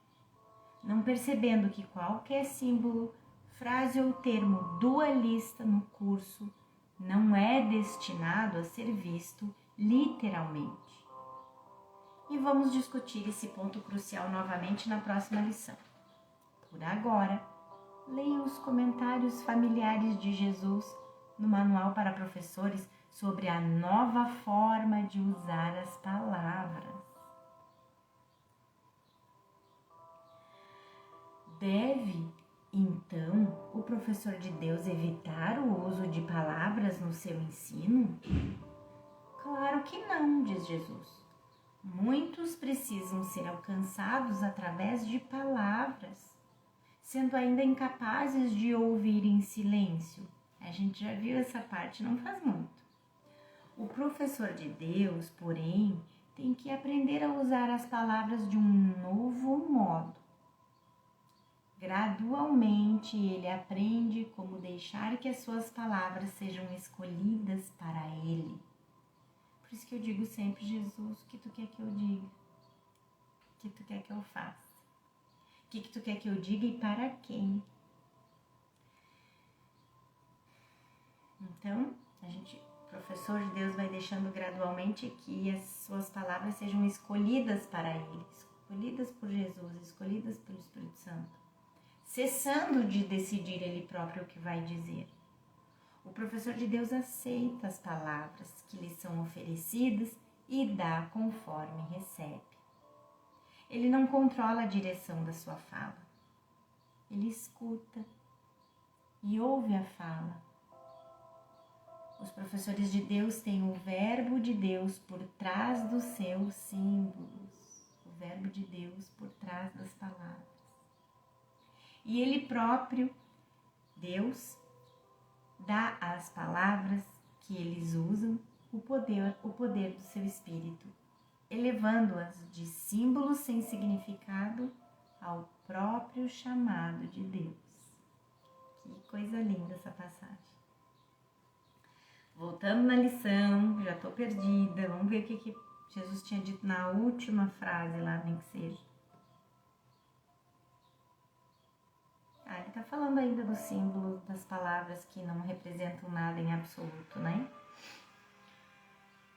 não percebendo que qualquer símbolo, frase ou termo dualista no curso não é destinado a ser visto literalmente. E vamos discutir esse ponto crucial novamente na próxima lição. Por agora, leia os comentários familiares de Jesus no Manual para Professores sobre a nova forma de usar as palavras. Deve, então, o professor de Deus evitar o uso de palavras no seu ensino? Claro que não, diz Jesus. Muitos precisam ser alcançados através de palavras, sendo ainda incapazes de ouvir em silêncio. A gente já viu essa parte, não faz muito. O professor de Deus, porém, tem que aprender a usar as palavras de um novo modo. Gradualmente, ele aprende como deixar que as suas palavras sejam escolhidas para ele. Por isso que eu digo sempre, Jesus, o que tu quer que eu diga? O que tu quer que eu faça? O que tu quer que eu diga e para quem? Então, o professor de Deus vai deixando gradualmente que as suas palavras sejam escolhidas para ele, escolhidas por Jesus, escolhidas pelo Espírito Santo, cessando de decidir ele próprio o que vai dizer. O professor de Deus aceita as palavras que lhe são oferecidas e dá conforme recebe. Ele não controla a direção da sua fala. Ele escuta e ouve a fala. Os professores de Deus têm o verbo de Deus por trás dos seus símbolos. O verbo de Deus por trás das palavras. E ele próprio, Deus, dá às palavras que eles usam o poder do seu espírito, elevando-as de símbolos sem significado ao próprio chamado de Deus. Que coisa linda essa passagem. Voltando na lição, já estou perdida, vamos ver o que Jesus tinha dito na última frase lá, nem que seja. Ele está falando ainda do símbolo das palavras que não representam nada em absoluto, né?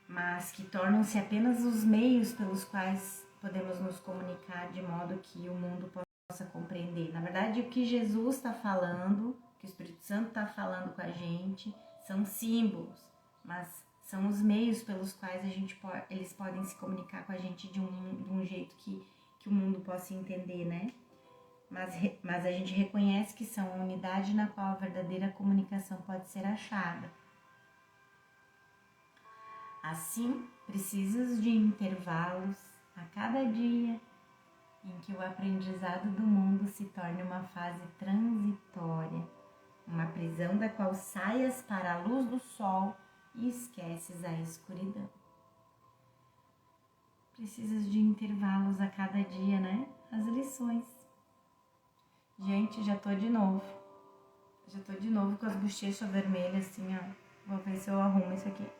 Mas que tornam-se apenas os meios pelos quais podemos nos comunicar de modo que o mundo possa compreender. Na verdade, o que Jesus está falando, o que o Espírito Santo está falando com a gente, são símbolos, mas são os meios pelos quais eles podem se comunicar com a gente de um jeito que o mundo possa entender, né? Mas a gente reconhece que são a unidade na qual a verdadeira comunicação pode ser achada. Assim, precisas de intervalos a cada dia em que o aprendizado do mundo se torne uma fase transitória, uma prisão da qual saias para a luz do sol e esqueces a escuridão. Precisas de intervalos a cada dia, né? As lições. Gente, já tô de novo com as bochechas vermelhas assim, ó. Vou ver se eu arrumo isso aqui.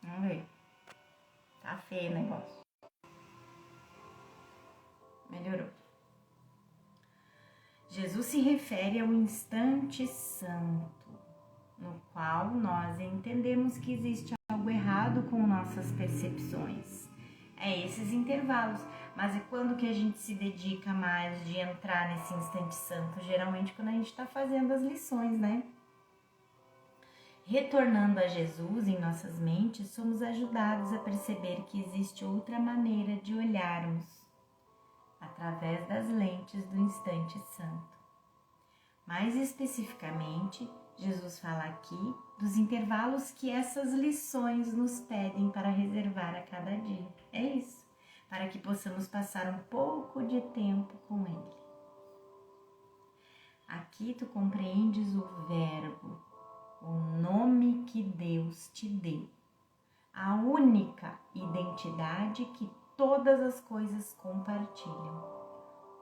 Vamos ver. Tá feio o negócio. Melhorou. Jesus se refere ao instante santo, no qual nós entendemos que existe algo errado com nossas percepções. É esses intervalos, mas é quando que a gente se dedica mais de entrar nesse instante santo? Geralmente quando a gente está fazendo as lições, né? Retornando a Jesus em nossas mentes, somos ajudados a perceber que existe outra maneira de olharmos através das lentes do instante santo. Mais especificamente, Jesus fala aqui dos intervalos que essas lições nos pedem para reservar a cada dia. É isso, para que possamos passar um pouco de tempo com Ele. Aqui tu compreendes o verbo, o nome que Deus te deu, a única identidade que todas as coisas compartilham,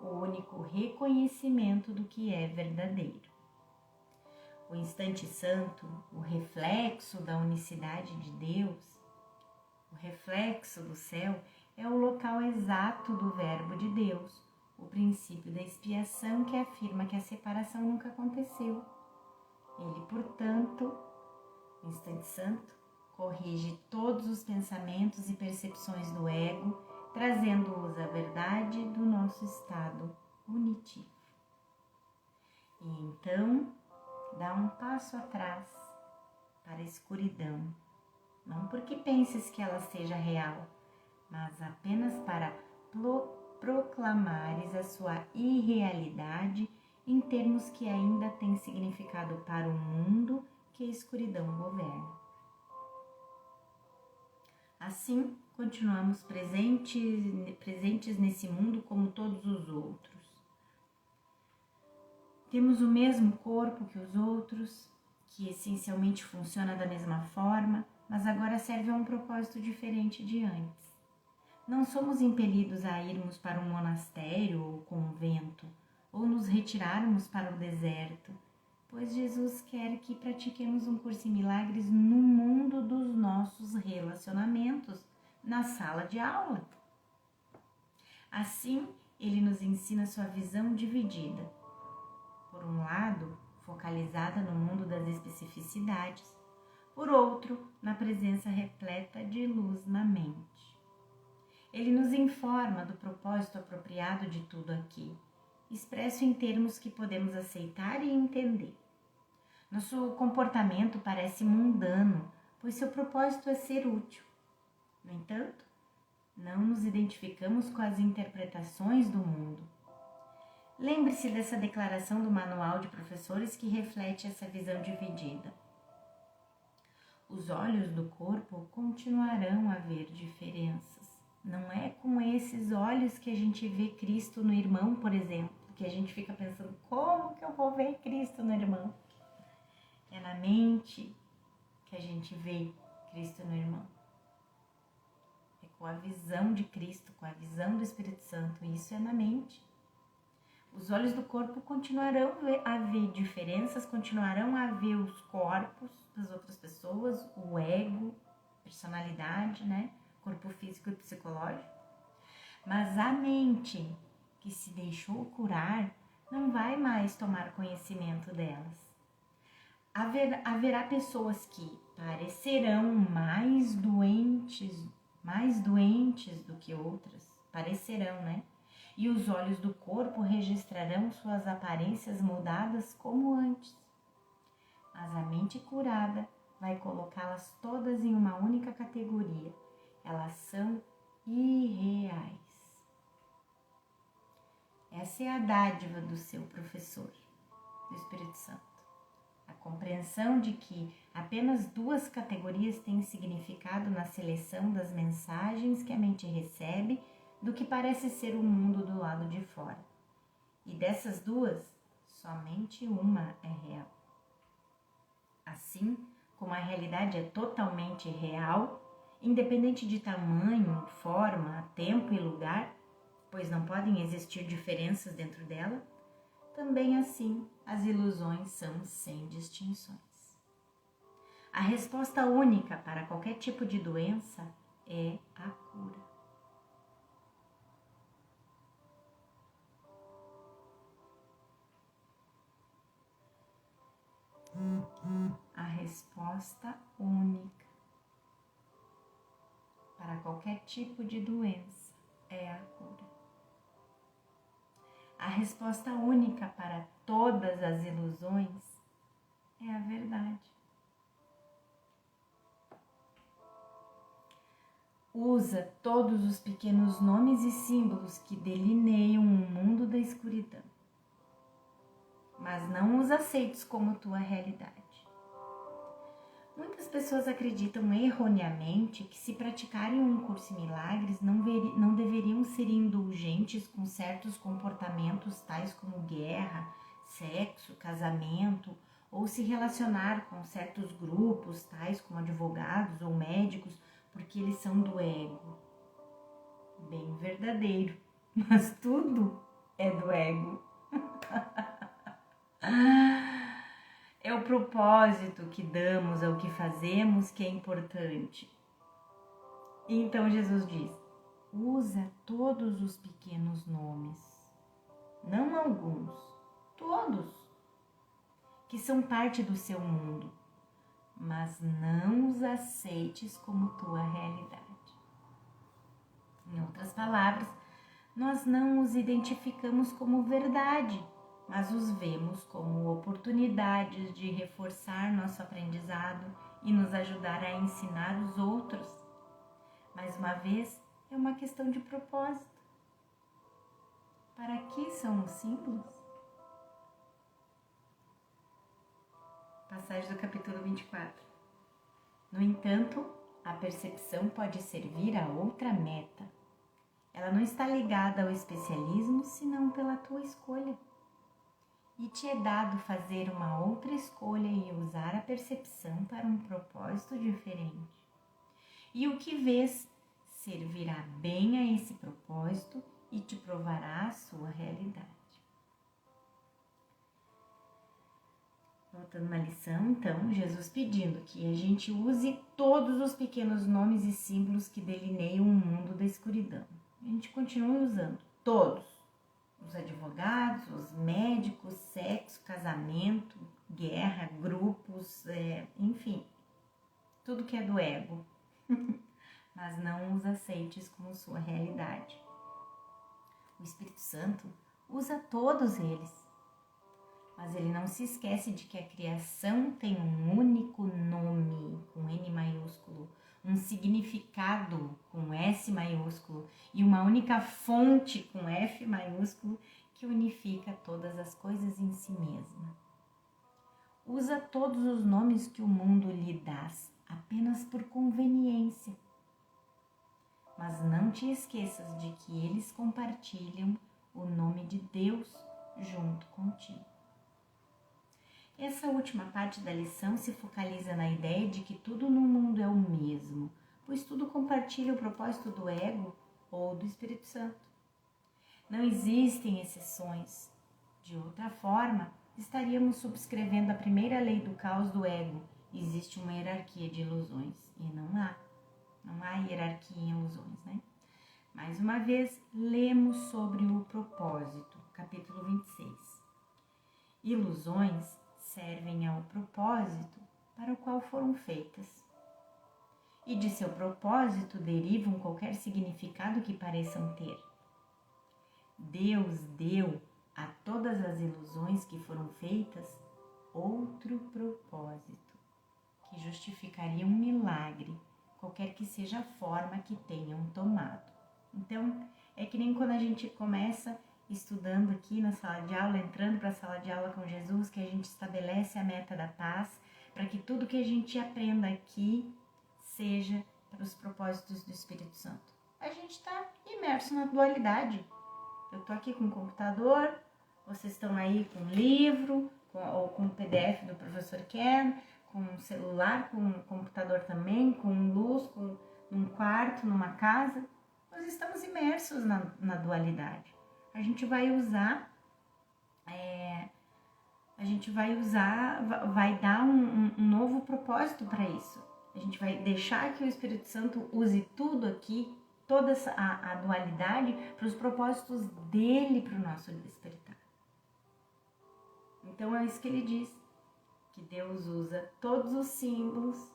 o único reconhecimento do que é verdadeiro. O instante santo, o reflexo da unicidade de Deus, o reflexo do céu, é o local exato do verbo de Deus, o princípio da expiação que afirma que a separação nunca aconteceu. Ele, portanto, o instante santo, corrige todos os pensamentos e percepções do ego, trazendo-os à verdade do nosso estado unitivo. E então, dá um passo atrás para a escuridão, não porque penses que ela seja real, mas apenas para proclamares a sua irrealidade em termos que ainda têm significado para o mundo que a escuridão governa. Assim, continuamos presentes nesse mundo como todos os outros. Temos o mesmo corpo que os outros, que essencialmente funciona da mesma forma, mas agora serve a um propósito diferente de antes. Não somos impelidos a irmos para um monastério ou convento, ou nos retirarmos para o deserto, pois Jesus quer que pratiquemos um curso em milagres no mundo dos nossos relacionamentos, na sala de aula. Assim, ele nos ensina sua visão dividida. Por um lado, focalizada no mundo das especificidades, por outro, na presença repleta de luz na mente. Ele nos informa do propósito apropriado de tudo aqui, expresso em termos que podemos aceitar e entender. Nosso comportamento parece mundano, pois seu propósito é ser útil. No entanto, não nos identificamos com as interpretações do mundo. Lembre-se dessa declaração do Manual de Professores que reflete essa visão dividida. Os olhos do corpo continuarão a ver diferenças. Não é com esses olhos que a gente vê Cristo no irmão, por exemplo, que a gente fica pensando, como que eu vou ver Cristo no irmão? É na mente que a gente vê Cristo no irmão. É com a visão de Cristo, com a visão do Espírito Santo, isso é na mente. Os olhos do corpo continuarão a ver diferenças, continuarão a ver os corpos das outras pessoas, o ego, personalidade, né? Corpo físico e psicológico. Mas a mente que se deixou curar não vai mais tomar conhecimento delas. Haverá pessoas que parecerão mais doentes do que outras. Parecerão, né? E os olhos do corpo registrarão suas aparências mudadas como antes. Mas a mente curada vai colocá-las todas em uma única categoria. Elas são irreais. Essa é a dádiva do seu professor, do Espírito Santo. A compreensão de que apenas duas categorias têm significado na seleção das mensagens que a mente recebe do que parece ser o mundo do lado de fora. E dessas duas, somente uma é real. Assim como a realidade é totalmente real, independente de tamanho, forma, tempo e lugar, pois não podem existir diferenças dentro dela, também assim as ilusões são sem distinções. A resposta única para qualquer tipo de doença é a cura. A resposta única para qualquer tipo de doença é a cura. A resposta única para todas as ilusões é a verdade. Usa todos os pequenos nomes e símbolos que delineiam o mundo da escuridão, mas não os aceites como tua realidade. Muitas pessoas acreditam erroneamente que se praticarem um curso em milagres não deveriam ser indulgentes com certos comportamentos tais como guerra, sexo, casamento, ou se relacionar com certos grupos tais como advogados ou médicos, porque eles são do ego. Bem verdadeiro, mas tudo é do ego. É o propósito que damos ao que fazemos que é importante. Então Jesus diz, usa todos os pequenos nomes, não alguns, todos, que são parte do seu mundo, mas não os aceites como tua realidade. Em outras palavras, nós não os identificamos como verdade, mas os vemos como oportunidades de reforçar nosso aprendizado e nos ajudar a ensinar os outros. Mais uma vez, é uma questão de propósito. Para que são os símbolos? Passagem do capítulo 24. No entanto, a percepção pode servir a outra meta. Ela não está ligada ao especialismo, senão pela tua escolha. E te é dado fazer uma outra escolha e usar a percepção para um propósito diferente. E o que vês servirá bem a esse propósito e te provará a sua realidade. Voltando na lição, então, Jesus pedindo que a gente use todos os pequenos nomes e símbolos que delineiam o mundo da escuridão. A gente continua usando todos. Os advogados, os médicos, sexo, casamento, guerra, grupos, enfim, tudo que é do ego. Mas não os aceites como sua realidade. O Espírito Santo usa todos eles, mas ele não se esquece de que a criação tem um único nome, com N maiúsculo, um significado com S maiúsculo e uma única fonte com F maiúsculo que unifica todas as coisas em si mesma. Usa todos os nomes que o mundo lhe dá, apenas por conveniência. Mas não te esqueças de que eles compartilham o nome de Deus junto contigo. Essa última parte da lição se focaliza na ideia de que tudo no mundo é o mesmo, pois tudo compartilha o propósito do ego ou do Espírito Santo. Não existem exceções. De outra forma, estaríamos subscrevendo a primeira lei do caos do ego. Existe uma hierarquia de ilusões, e não há hierarquia em ilusões, né? Mais uma vez, lemos sobre o propósito, capítulo 26. Ilusões servem ao propósito para o qual foram feitas. E de seu propósito derivam qualquer significado que pareçam ter. Deus deu a todas as ilusões que foram feitas outro propósito, que justificaria um milagre, qualquer que seja a forma que tenham tomado. Então, é que nem quando a gente começa estudando aqui na sala de aula, entrando para a sala de aula com Jesus, que a gente estabelece a meta da paz, para que tudo que a gente aprenda aqui seja para os propósitos do Espírito Santo. A gente está imerso na dualidade. Eu estou aqui com o computador, vocês estão aí com livro, ou com o PDF do professor Ken, com um celular, com um computador também, com luz, num quarto, numa casa. Nós estamos imersos na dualidade. A gente vai dar um novo propósito para isso. A gente vai deixar que o Espírito Santo use tudo aqui, toda a dualidade, para os propósitos dele para o nosso despertar. Então é isso que ele diz, que Deus usa todos os símbolos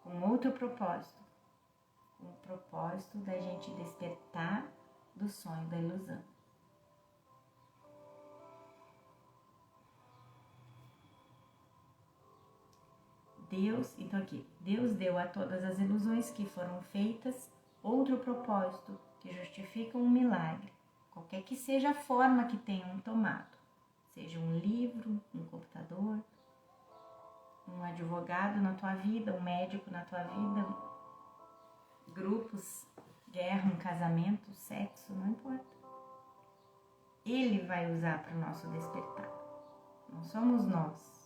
com outro propósito, com o propósito da gente despertar do sonho da ilusão. Deus deu a todas as ilusões que foram feitas outro propósito que justifica um milagre, qualquer que seja a forma que tenham tomado, seja um livro, um computador, um advogado na tua vida, um médico na tua vida, grupos, guerra, um casamento, sexo, não importa. Ele vai usar para o nosso despertar. Não somos nós,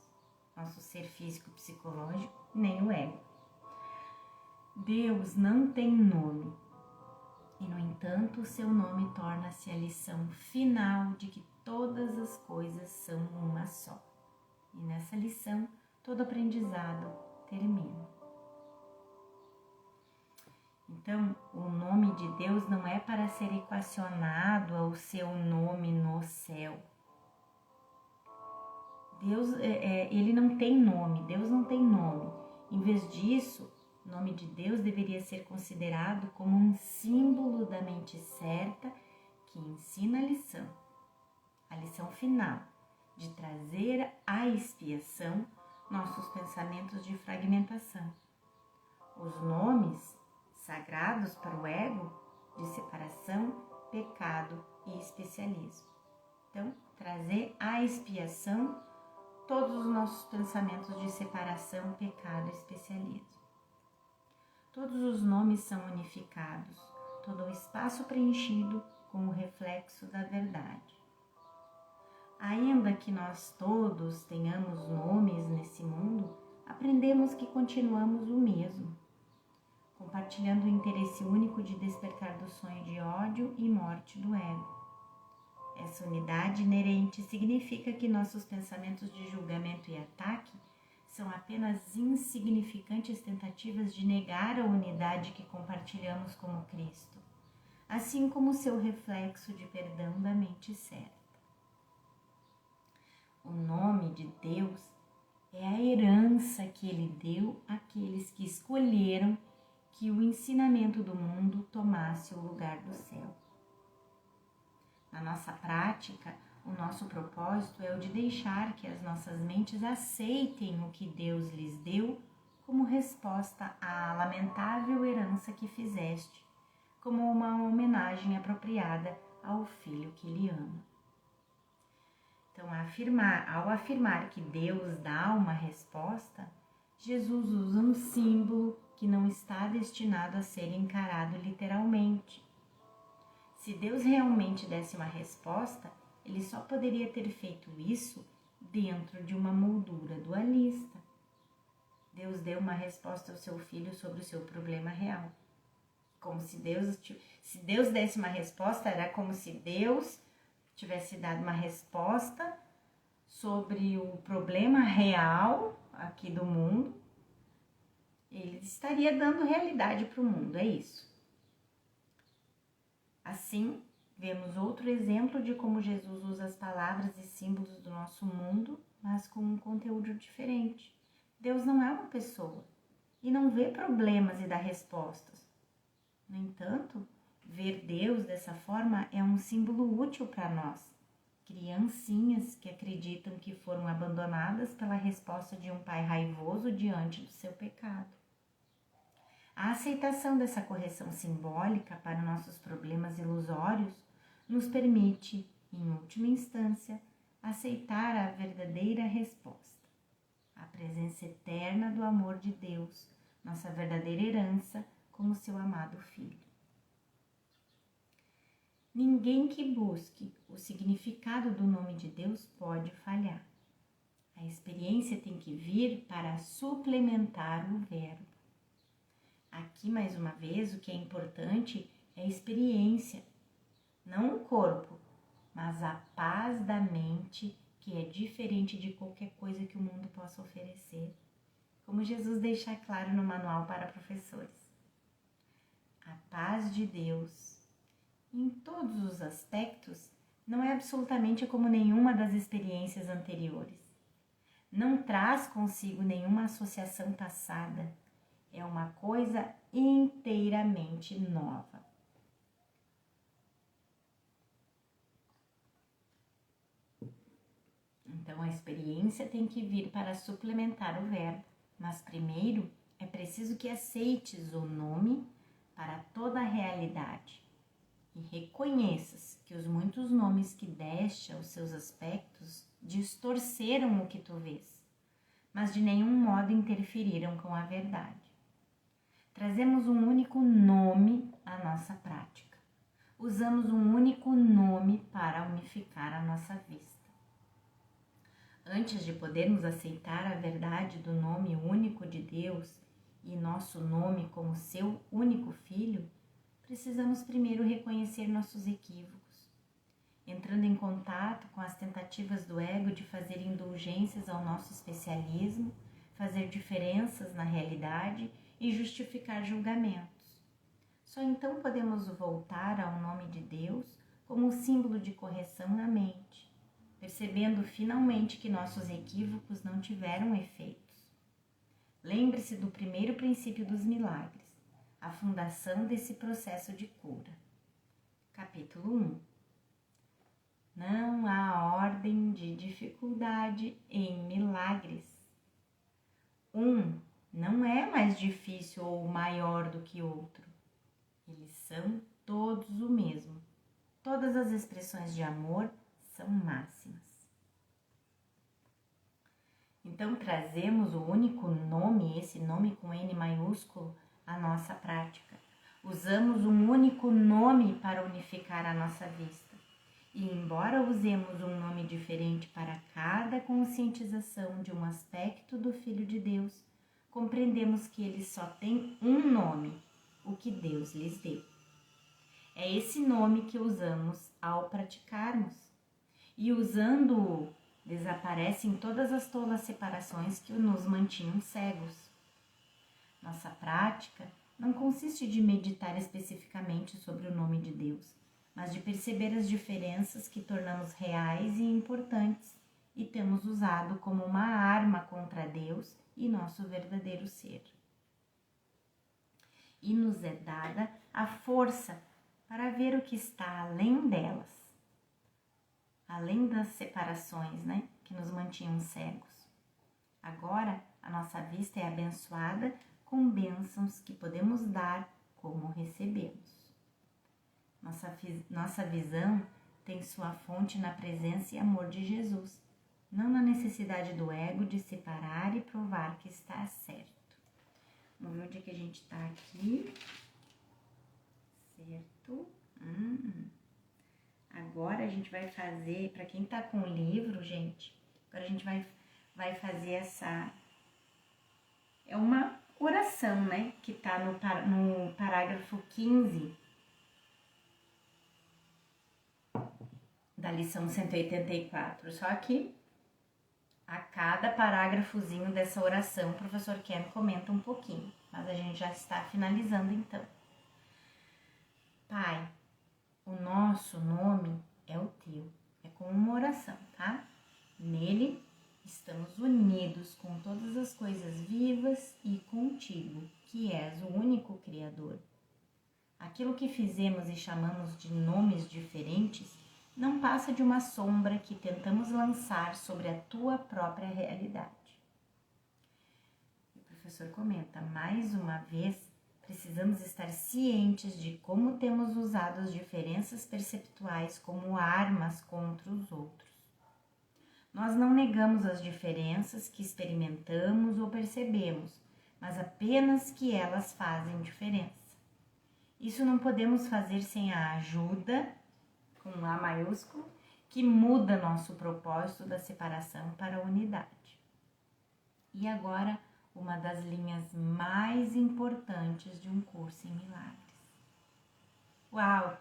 nosso ser físico, psicológico, nem o ego. Deus não tem nome, e no entanto o seu nome torna-se a lição final de que todas as coisas são uma só. E nessa lição, todo aprendizado termina. Então, o nome de Deus não é para ser equacionado ao seu nome no céu. Deus, ele não tem nome, Deus não tem nome. Em vez disso, o nome de Deus deveria ser considerado como um símbolo da mente certa que ensina a lição final, de trazer à expiação nossos pensamentos de fragmentação. Os nomes sagrados para o ego de separação, pecado e especialismo. Então, trazer à expiação todos os nossos pensamentos de separação, pecado e especialismo. Todos os nomes são unificados, todo o espaço preenchido com o reflexo da verdade. Ainda que nós todos tenhamos nomes nesse mundo, aprendemos que continuamos o mesmo, compartilhando o interesse único de despertar do sonho de ódio e morte do ego. Essa unidade inerente significa que nossos pensamentos de julgamento e ataque são apenas insignificantes tentativas de negar a unidade que compartilhamos como Cristo, assim como seu reflexo de perdão da mente certa. O nome de Deus é a herança que Ele deu àqueles que escolheram que o ensinamento do mundo tomasse o lugar do céu. Na nossa prática, o nosso propósito é o de deixar que as nossas mentes aceitem o que Deus lhes deu como resposta à lamentável herança que fizeste, como uma homenagem apropriada ao Filho que lhe ama. Então, ao afirmar que Deus dá uma resposta, Jesus usa um símbolo que não está destinado a ser encarado literalmente. Se Deus realmente desse uma resposta, Ele só poderia ter feito isso dentro de uma moldura dualista. Deus deu uma resposta ao seu filho sobre o seu problema real. Como se Deus desse uma resposta, era como se Deus tivesse dado uma resposta sobre o problema real aqui do mundo. Ele estaria dando realidade para o mundo, é isso. Assim, vemos outro exemplo de como Jesus usa as palavras e símbolos do nosso mundo, mas com um conteúdo diferente. Deus não é uma pessoa e não vê problemas e dá respostas. No entanto, ver Deus dessa forma é um símbolo útil para nós, criancinhas que acreditam que foram abandonadas pela resposta de um pai raivoso diante do seu pecado. A aceitação dessa correção simbólica para nossos problemas ilusórios nos permite, em última instância, aceitar a verdadeira resposta, a presença eterna do amor de Deus, nossa verdadeira herança como seu amado Filho. Ninguém que busque o significado do nome de Deus pode falhar. A experiência tem que vir para suplementar o verbo. Aqui, mais uma vez, o que é importante é a experiência, não o corpo, mas a paz da mente, que é diferente de qualquer coisa que o mundo possa oferecer, como Jesus deixa claro no Manual para Professores. A paz de Deus, em todos os aspectos, não é absolutamente como nenhuma das experiências anteriores. Não traz consigo nenhuma associação passada. É uma coisa inteiramente nova. Então, a experiência tem que vir para suplementar o verbo, mas primeiro é preciso que aceites o nome para toda a realidade e reconheças que os muitos nomes que deste aos seus aspectos distorceram o que tu vês, mas de nenhum modo interferiram com a verdade. Trazemos um único nome à nossa prática. Usamos um único nome para unificar a nossa vista. Antes de podermos aceitar a verdade do nome único de Deus e nosso nome como seu único Filho, precisamos primeiro reconhecer nossos equívocos, entrando em contato com as tentativas do ego de fazer indulgências ao nosso especialismo, fazer diferenças na realidade e justificar julgamentos. Só então podemos voltar ao nome de Deus como um símbolo de correção na mente, percebendo finalmente que nossos equívocos não tiveram efeitos. Lembre-se do primeiro princípio dos milagres, a fundação desse processo de cura. Capítulo 1. Não há ordem de dificuldade em milagres. Um não é mais difícil ou maior do que outro. Eles são todos o mesmo. Todas as expressões de amor são máximas. Então, trazemos o único nome, esse nome com N maiúsculo, à nossa prática. Usamos um único nome para unificar a nossa vista. E, embora usemos um nome diferente para cada conscientização de um aspecto do Filho de Deus, compreendemos que eles só têm um nome, o que Deus lhes deu. É esse nome que usamos ao praticarmos. e usando-o desaparecem todas as tolas separações que nos mantinham cegos. Nossa prática não consiste de meditar especificamente sobre o nome de Deus, mas de perceber as diferenças que tornamos reais e importantes e temos usado como uma arma contra Deus e nosso verdadeiro ser. E nos é dada a força para ver o que está além delas, além das separações, que nos mantinham cegos. Agora, a nossa vista é abençoada com bênçãos que podemos dar como recebemos. Nossa visão tem sua fonte na presença e amor de Jesus, não na necessidade do ego de separar e provar que está certo. Vamos ver onde é que a gente está aqui. Certo. Agora a gente vai fazer, para quem tá com o livro, gente, agora a gente vai fazer essa... É uma oração, que tá no parágrafo 15 da lição 184. Só que a cada parágrafozinho dessa oração, o professor Ken comenta um pouquinho, mas a gente já está finalizando então. Pai, o nosso nome é o teu, é como uma oração, tá? Nele estamos unidos com todas as coisas vivas e contigo, que és o único Criador. Aquilo que fizemos e chamamos de nomes diferentes não passa de uma sombra que tentamos lançar sobre a tua própria realidade. O professor comenta, mais uma vez, precisamos estar cientes de como temos usado as diferenças perceptuais como armas contra os outros. Nós não negamos as diferenças que experimentamos ou percebemos, mas apenas que elas fazem diferença. Isso não podemos fazer sem a ajuda, com A maiúsculo, que muda nosso propósito da separação para a unidade. E agora, uma das linhas mais importantes de um curso em milagres. Uau!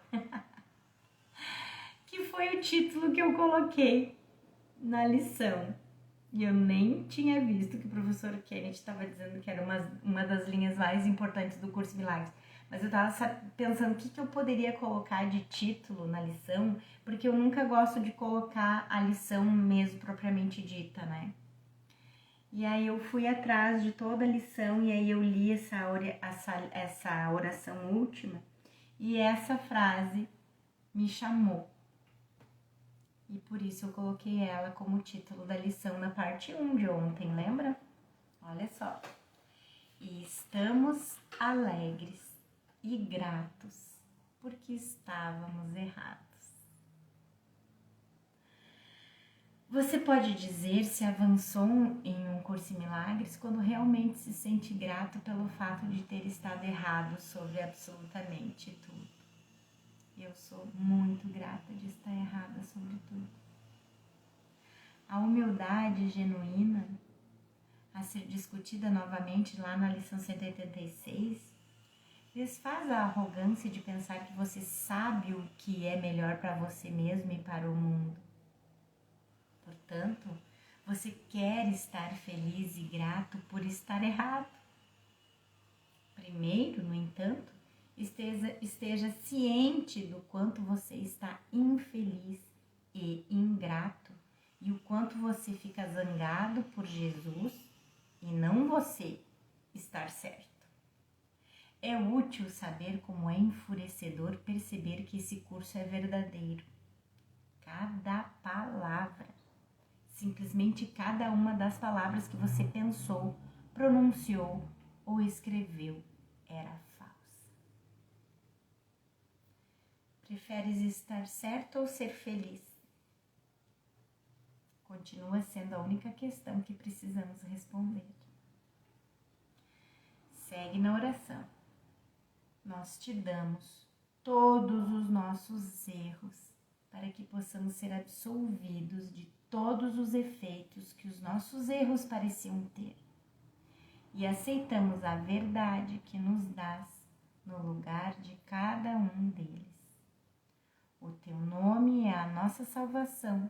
Que foi o título que eu coloquei na lição. E eu nem tinha visto que o professor Kennedy estava dizendo que era uma das linhas mais importantes do curso Milagres. Mas eu estava pensando o que eu poderia colocar de título na lição, porque eu nunca gosto de colocar a lição mesmo propriamente dita, E aí eu fui atrás de toda a lição e aí eu li essa oração última e essa frase me chamou. E por isso eu coloquei ela como título da lição na parte 1 de ontem, lembra? Olha só. E estamos alegres e gratos porque estávamos errados. Você pode dizer se avançou em um curso em milagres quando realmente se sente grato pelo fato de ter estado errado sobre absolutamente tudo. Eu sou muito grata de estar errada sobre tudo. A humildade genuína, a ser discutida novamente lá na lição 186, desfaz a arrogância de pensar que você sabe o que é melhor para você mesmo e para o mundo. Portanto, você quer estar feliz e grato por estar errado. Primeiro, no entanto, esteja ciente do quanto você está infeliz e ingrato e o quanto você fica zangado por Jesus e não você estar certo. É útil saber como é enfurecedor perceber que esse curso é verdadeiro. Cada palavra, simplesmente cada uma das palavras que você pensou, pronunciou ou escreveu era falsa. Preferes estar certo ou ser feliz? Continua sendo a única questão que precisamos responder. Segue na oração. Nós te damos todos os nossos erros para que possamos ser absolvidos de todos os efeitos que os nossos erros pareciam ter. E aceitamos a verdade que nos dás no lugar de cada um deles. O teu nome é a nossa salvação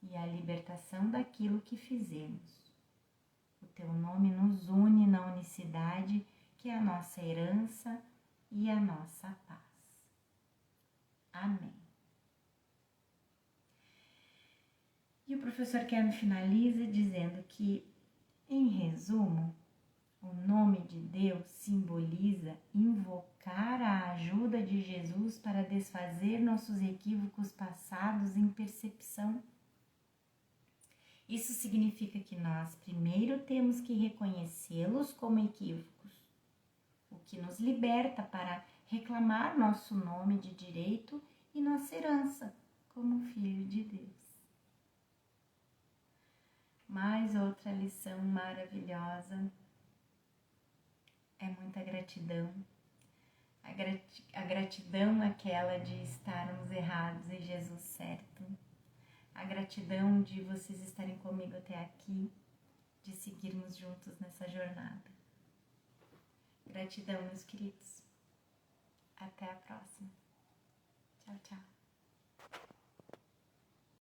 e a libertação daquilo que fizemos. O teu nome nos une na unicidade, que é a nossa herança e a nossa paz. Amém. E o professor Kern finaliza dizendo que, em resumo, o nome de Deus simboliza invocar a ajuda de Jesus para desfazer nossos equívocos passados em percepção. Isso significa que nós primeiro temos que reconhecê-los como equívocos, o que nos liberta para reclamar nosso nome de direito e nossa herança como filho de Deus. Mais outra lição maravilhosa é muita gratidão. A gratidão aquela de estarmos errados e Jesus certo. A gratidão de vocês estarem comigo até aqui, de seguirmos juntos nessa jornada. Gratidão, meus queridos. Até a próxima. Tchau, tchau.